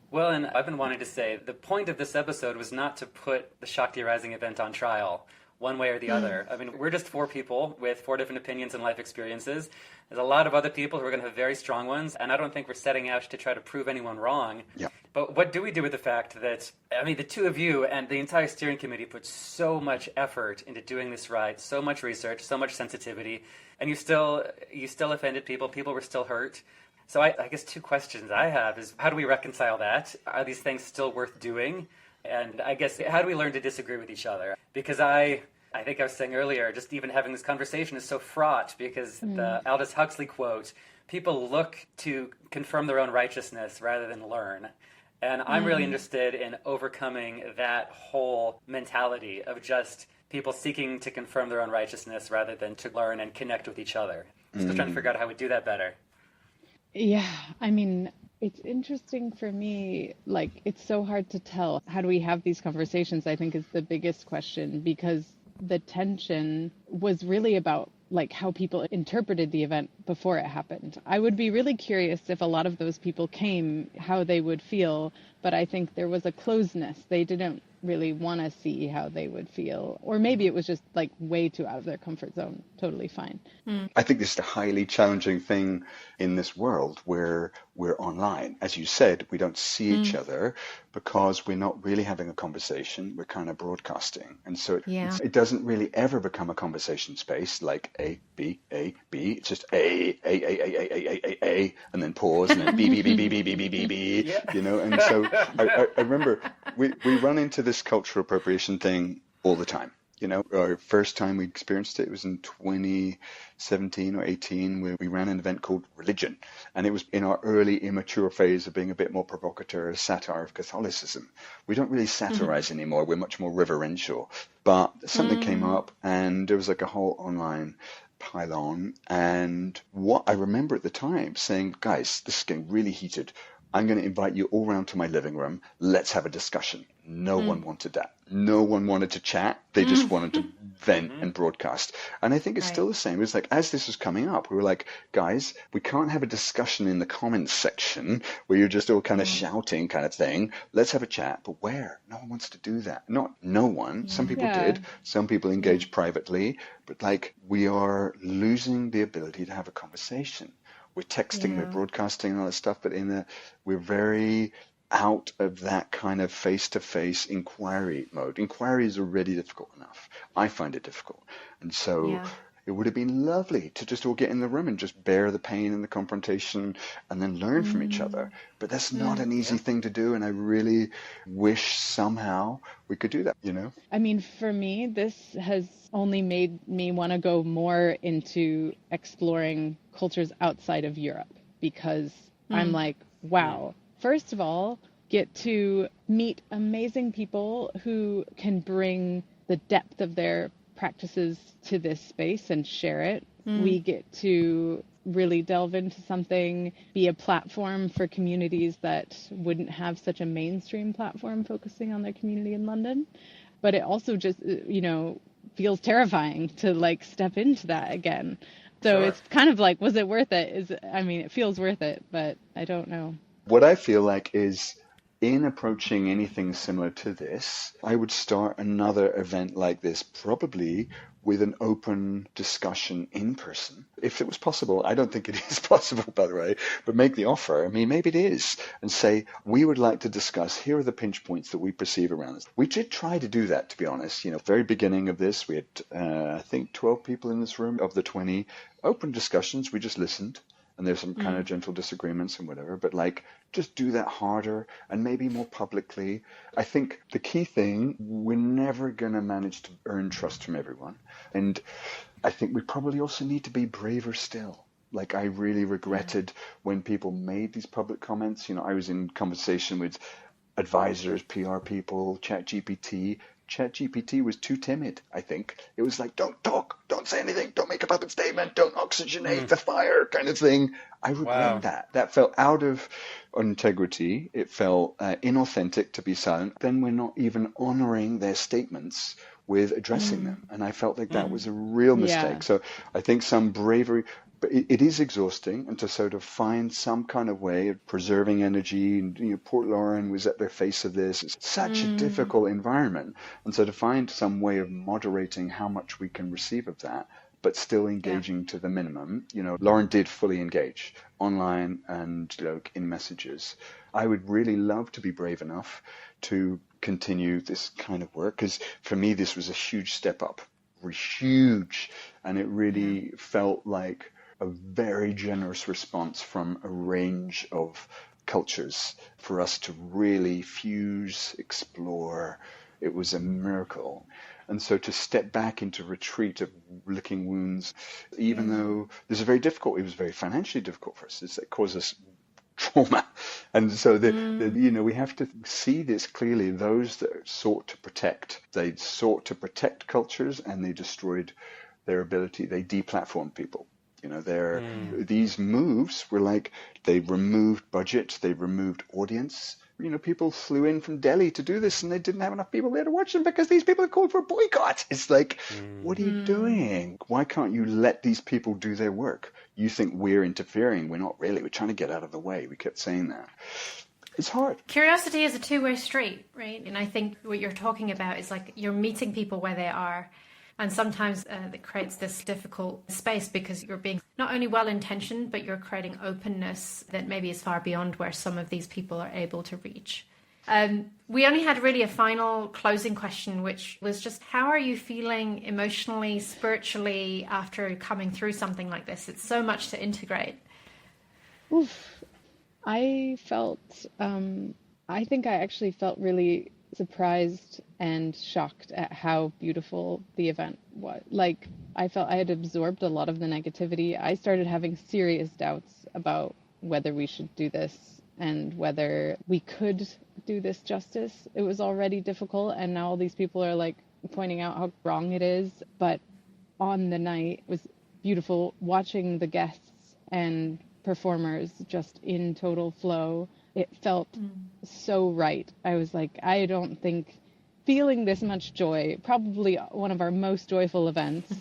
Well, and I've been wanting to say, the point of this episode was not to put the Shakti Rising event on trial, one way or the other. I mean, we're just 4 people with 4 different opinions and life experiences. There's a lot of other people who are going to have very strong ones, and I don't think we're setting out to try to prove anyone wrong. Yeah. But what do we do with the fact that, I mean, the 2 of you and the entire steering committee put so much effort into doing this right, so much research, so much sensitivity, and you still offended people. People were still hurt. So I guess 2 questions I have is, how do we reconcile that? Are these things still worth doing? And I guess, how do we learn to disagree with each other? Because I think I was saying earlier, just even having this conversation is so fraught, because the Aldous Huxley quote, people look to confirm their own righteousness rather than learn. And I'm really interested in overcoming that whole mentality of just people seeking to confirm their own righteousness rather than to learn and connect with each other. I'm still trying to figure out how we do that better. Yeah, I mean, it's interesting for me, like, it's so hard to tell. How do we have these conversations, I think, is the biggest question, because the tension was really about, like, how people interpreted the event before it happened. I would be really curious if a lot of those people came, how they would feel, but I think there was a closeness. They didn't really want to see how they would feel, or maybe it was just like way too out of their comfort zone. Totally fine. I think this is a highly challenging thing in this world where we're online. As you said, we don't see each other because we're not really having a conversation. We're kind of broadcasting, and so it doesn't really ever become a conversation space like A, B, A, B. It's just A, and then pause, and then B, B, B, B, B, B, B, B, B, you know. And so I remember we run into this cultural appropriation thing all the time. You know, our first time we experienced it was in 2017 or 18, where we ran an event called Religion. And it was in our early immature phase of being a bit more provocateur, a satire of Catholicism. We don't really satirize anymore. We're much more reverential. But something came up, and there was like a whole online pile on. And what I remember at the time saying, guys, this is getting really heated. I'm going to invite you all around to my living room. Let's have a discussion. No one wanted that. No one wanted to chat. They just wanted to vent and broadcast. And I think it's still the same. It's like, as this was coming up, we were like, guys, we can't have a discussion in the comments section where you're just all kind of shouting kind of thing. Let's have a chat. But where? No one wants to do that. Not no one. Some people did. Some people engaged privately. But like, we are losing the ability to have a conversation. We're texting, we're broadcasting and all that stuff, but we're very out of that kind of face-to-face inquiry mode. Inquiry is already difficult enough. I find it difficult. And so it would have been lovely to just all get in the room and just bear the pain and the confrontation and then learn from each other. But that's not an easy thing to do, and I really wish somehow we could do that, you know? I mean, for me, this has only made me want to go more into exploring cultures outside of Europe, because I'm like, wow, first of all, get to meet amazing people who can bring the depth of their practices to this space and share it. We get to really delve into something, be a platform for communities that wouldn't have such a mainstream platform focusing on their community in London. But it also just, you know, feels terrifying to like step into that again. So it's kind of like, was it worth it? It feels worth it, but I don't know. What I feel like is, in approaching anything similar to this, I would start another event like this, probably with an open discussion in person. If it was possible, I don't think it is possible, by the way, but make the offer. I mean, maybe it is, and say, we would like to discuss, here are the pinch points that we perceive around this. We did try to do that, to be honest. You know, very beginning of this, we had, I think, 12 people in this room. Of the 20, open discussions, we just listened. And there's some kind of gentle disagreements and whatever, but like, just do that harder and maybe more publicly. I think the key thing, we're never going to manage to earn trust from everyone. And I think we probably also need to be braver still. Like, I really regretted when people made these public comments. You know, I was in conversation with advisors, PR people, ChatGPT. ChatGPT was too timid, I think. It was like, don't talk, don't say anything, don't make a public statement, don't oxygenate the fire kind of thing. I regret that. That felt out of integrity. It felt inauthentic to be silent. Then we're not even honoring their statements with addressing them. And I felt like that was a real mistake. So I think some bravery, but it is exhausting, and to sort of find some kind of way of preserving energy. And, you know, Port Lauren was at the face of this. It's such a difficult environment. And so to find some way of moderating how much we can receive of that, but still engaging to the minimum. You know, Lauren did fully engage online and, you know, in messages. I would really love to be brave enough to continue this kind of work, because for me, this was a huge step up, huge. And it really felt like a very generous response from a range of cultures for us to really fuse, explore. It was a miracle. And so to step back into retreat of licking wounds, even though this is very difficult, it was very financially difficult for us. It caused us trauma. And so you know, we have to see this clearly. Those that sought to protect, they sought to protect cultures, and they destroyed their ability. They deplatformed people. You know, these moves were like, they removed budget, they removed audience. You know, people flew in from Delhi to do this, and they didn't have enough people there to watch them because these people are called for a boycott. It's like, what are you doing? Why can't you let these people do their work? You think we're interfering. We're not really. We're trying to get out of the way. We kept saying that. It's hard. Curiosity is a two-way street, right? And I think what you're talking about is like, you're meeting people where they are. And sometimes it creates this difficult space because you're being not only well-intentioned, but you're creating openness that maybe is far beyond where some of these people are able to reach. We only had really a final closing question, which was just, how are you feeling emotionally, spiritually after coming through something like this? It's so much to integrate. Oof. I think I actually felt really surprised and shocked at how beautiful the event was. Like, I felt I had absorbed a lot of the negativity. I started having serious doubts about whether we should do this and whether we could do this justice. It was already difficult, and now all these people are like pointing out how wrong it is. But on the night, it was beautiful watching the guests and performers just in total flow. it felt so right. I was like, I don't think feeling this much joy, probably one of our most joyful events,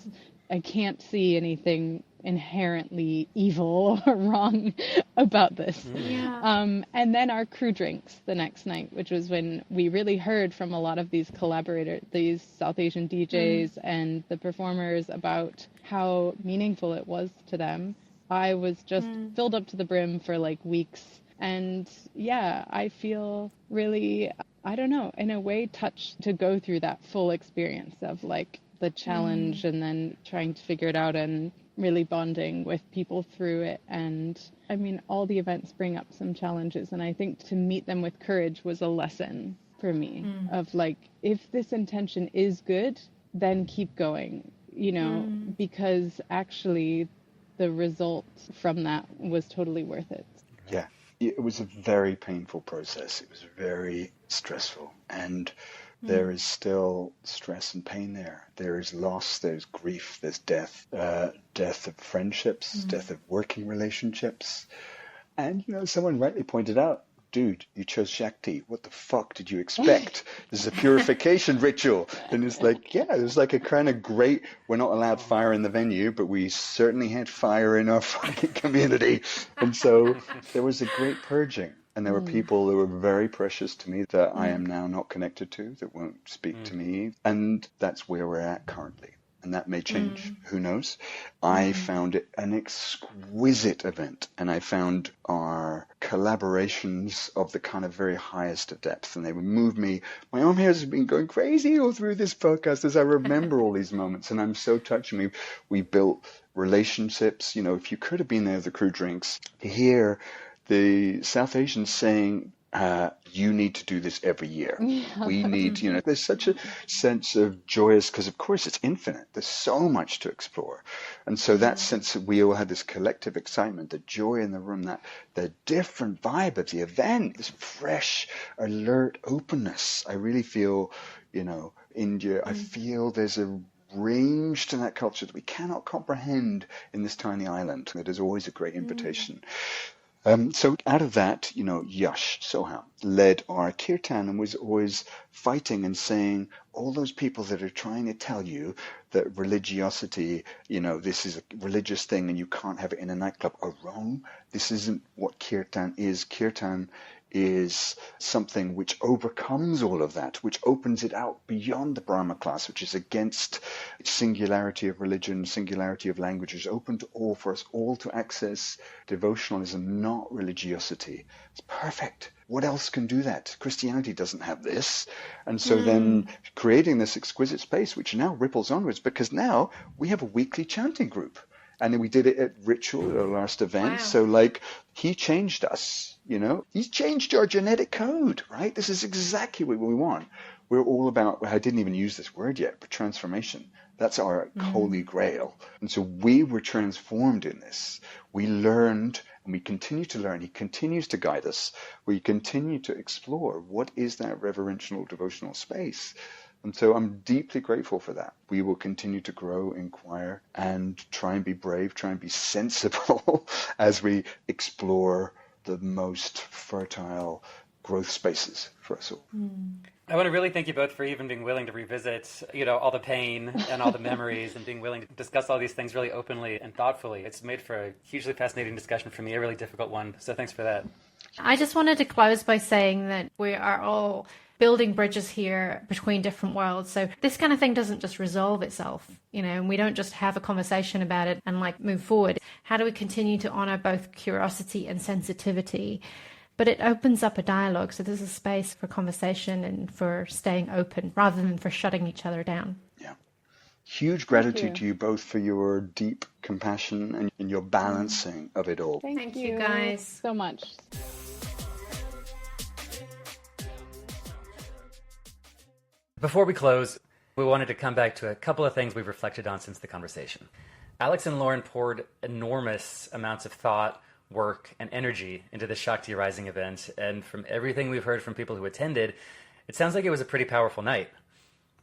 I can't see anything inherently evil or wrong about this. And then our crew drinks the next night, which was when we really heard from a lot of these collaborators, these South Asian DJs and the performers about how meaningful it was to them. I was just filled up to the brim for like weeks. And yeah, I feel really, I don't know, in a way touched to go through that full experience of like the challenge and then trying to figure it out and really bonding with people through it. And I mean, all the events bring up some challenges, and I think to meet them with courage was a lesson for me of like, if this intention is good, then keep going, you know, because actually the result from that was totally worth it. Yeah, it was a very painful process. It was very stressful, and there is still stress and pain there. There is loss, there's grief, there's death, death of friendships, death of working relationships. And, you know, someone rightly pointed out, dude, you chose Shakti. What the fuck did you expect? This is a purification ritual. And it's like, yeah, it was like a kind of great, we're not allowed fire in the venue, but we certainly had fire in our fucking community. And so there was a great purging. And there were people that were very precious to me that I am now not connected to, that won't speak to me. And that's where we're at currently. And that may change. Who knows? I found it an exquisite event. And I found our collaborations of the kind of very highest of depth. And they would move me. My arm hairs have been going crazy all through this podcast as I remember all these moments. And I'm so touched. We built relationships. You know, if you could have been there, the crew drinks, to hear the South Asians saying, you need to do this every year. We need, you know, there's such a sense of joyous, because of course it's infinite. There's so much to explore. And so that sense that we all had this collective excitement, the joy in the room, that the different vibe of the event, this fresh, alert openness. I really feel, you know, India, I feel there's a range to that culture that we cannot comprehend in this tiny island. It is always a great invitation. So out of that, you know, Yash Soham led our kirtan and was always fighting and saying, all those people that are trying to tell you that religiosity, you know, this is a religious thing and you can't have it in a nightclub, are wrong. This isn't what kirtan is. Kirtan is something which overcomes all of that, which opens it out beyond the Brahma class, which is against singularity of religion, singularity of language, is open to all, for us all to access devotionalism, not religiosity. It's perfect. What else can do that? Christianity doesn't have this. And so then creating this exquisite space, which now ripples onwards, because now we have a weekly chanting group. And then we did it at Ritual at our last event. Wow. So like, he changed us, you know, he's changed our genetic code, right? This is exactly what we want. We're all about, I didn't even use this word yet, but transformation. That's our holy grail. And so we were transformed in this. We learned, and we continue to learn. He continues to guide us. We continue to explore what is that reverential devotional space. And so I'm deeply grateful for that. We will continue to grow, inquire, and try and be brave, try and be sensible as we explore the most fertile growth spaces for us all. I want to really thank you both for even being willing to revisit, you know, all the pain and all the memories and being willing to discuss all these things really openly and thoughtfully. It's made for a hugely fascinating discussion for me, a really difficult one. So thanks for that. I just wanted to close by saying that we are all building bridges here between different worlds. So this kind of thing doesn't just resolve itself, you know, and we don't just have a conversation about it and like move forward. How do we continue to honor both curiosity and sensitivity? But it opens up a dialogue. So there's a space for conversation and for staying open rather than for shutting each other down. Yeah. Huge gratitude to you both for your deep compassion and your balancing of it all. Thank you guys so much. Before we close, we wanted to come back to a couple of things we've reflected on since the conversation. Alex and Lauren poured enormous amounts of thought, work, and energy into the Shakti Rising event, and from everything we've heard from people who attended, it sounds like it was a pretty powerful night.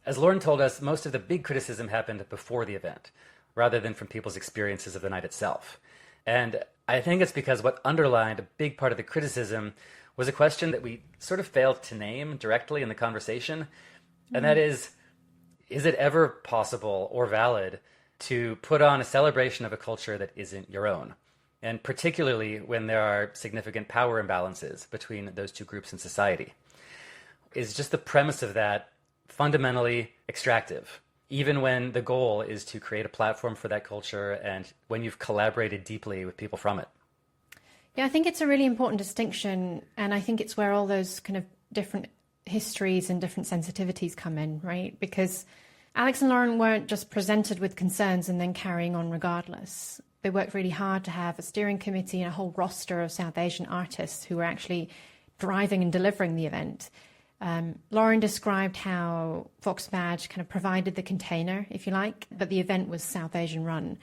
As Lauren told us, most of the big criticism happened before the event, rather than from people's experiences of the night itself. And I think it's because what underlined a big part of the criticism was a question that we sort of failed to name directly in the conversation. And that is it ever possible or valid to put on a celebration of a culture that isn't your own? And particularly when there are significant power imbalances between those two groups in society. Is just the premise of that fundamentally extractive, even when the goal is to create a platform for that culture and when you've collaborated deeply with people from it? Yeah, I think it's a really important distinction, and I think it's where all those kind of different histories and different sensitivities come in, right? Because Alex and Lauren weren't just presented with concerns and then carrying on regardless. They worked really hard to have a steering committee and a whole roster of South Asian artists who were actually driving and delivering the event. Lauren described how Fox&Badge kind of provided the container, if you like, but the event was South Asian run.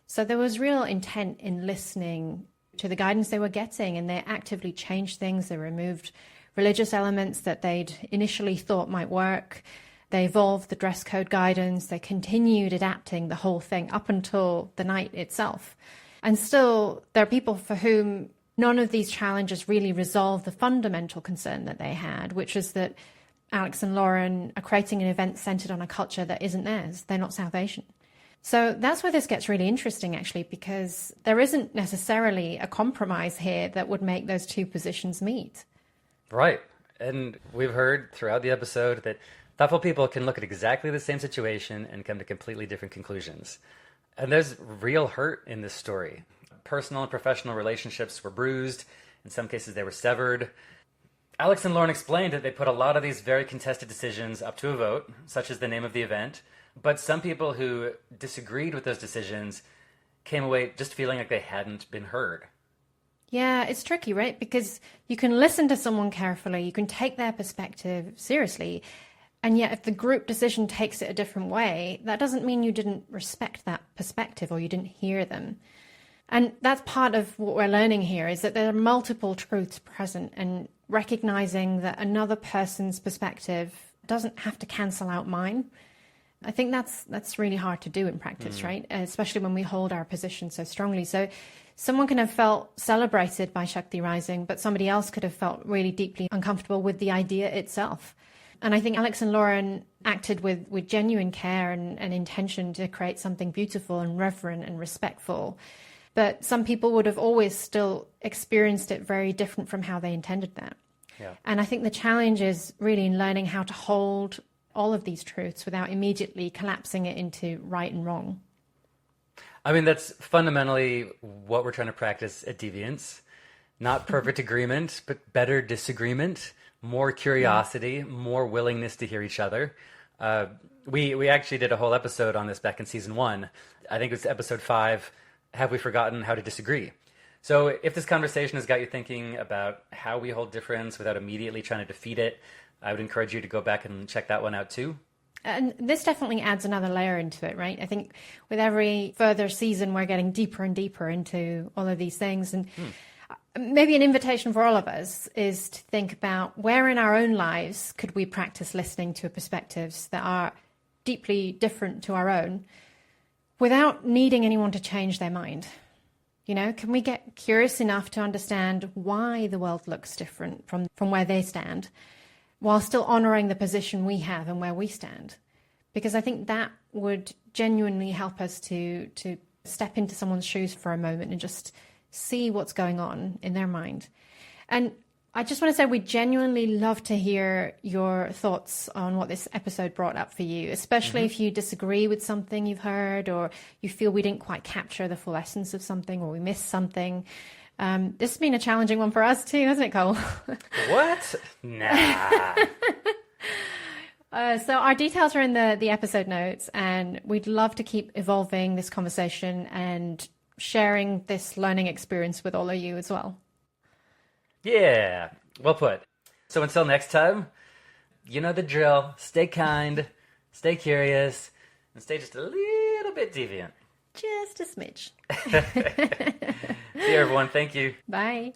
So there was real intent in listening to the guidance they were getting, and they actively changed things. They removed religious elements that they'd initially thought might work. They evolved the dress code guidance. They continued adapting the whole thing up until the night itself. And still, there are people for whom none of these challenges really resolve the fundamental concern that they had, which is that Alex and Lauren are creating an event centered on a culture that isn't theirs. They're not South Asian. So that's where this gets really interesting, actually, because there isn't necessarily a compromise here that would make those two positions meet. Right. And we've heard throughout the episode that thoughtful people can look at exactly the same situation and come to completely different conclusions. And there's real hurt in this story. Personal and professional relationships were bruised. In some cases, they were severed. Alex and Lauren explained that they put a lot of these very contested decisions up to a vote, such as the name of the event. But some people who disagreed with those decisions came away just feeling like they hadn't been heard. Yeah, it's tricky, right? Because you can listen to someone carefully, you can take their perspective seriously, and yet if the group decision takes it a different way, that doesn't mean you didn't respect that perspective or you didn't hear them. And that's part of what we're learning here, is that there are multiple truths present, and recognizing that another person's perspective doesn't have to cancel out mine. I think that's really hard to do in practice, right? Especially when we hold our position so strongly. So someone can have felt celebrated by Shakti Rising, but somebody else could have felt really deeply uncomfortable with the idea itself. And I think Alex and Lauren acted with genuine care and intention to create something beautiful and reverent and respectful. But some people would have always still experienced it very different from how they intended that. Yeah. And I think the challenge is really in learning how to hold all of these truths without immediately collapsing it into right and wrong. I mean, that's fundamentally what we're trying to practice at Deviants. Not perfect agreement, but better disagreement, more curiosity, more willingness to hear each other. We actually did a whole episode on this back in season 1. I think it was episode 5, Have We Forgotten How to Disagree? So if this conversation has got you thinking about how we hold difference without immediately trying to defeat it, I would encourage you to go back and check that one out too. And this definitely adds another layer into it, right? I think with every further season, we're getting deeper and deeper into all of these things. And maybe an invitation for all of us is to think about where in our own lives could we practice listening to perspectives that are deeply different to our own without needing anyone to change their mind. You know, can we get curious enough to understand why the world looks different from where they stand, while still honoring the position we have and where we stand? Because I think that would genuinely help us to step into someone's shoes for a moment and just see what's going on in their mind. And I just want to say we genuinely love to hear your thoughts on what this episode brought up for you, especially if you disagree with something you've heard, or you feel we didn't quite capture the full essence of something, or we missed something. This has been a challenging one for us too, hasn't it, Cole? What? Nah. So our details are in the episode notes, and we'd love to keep evolving this conversation and sharing this learning experience with all of you as well. Yeah, well put. So until next time, you know the drill. Stay kind, stay curious, and stay just a little bit deviant. Just a smidge. See you, everyone. Thank you. Bye.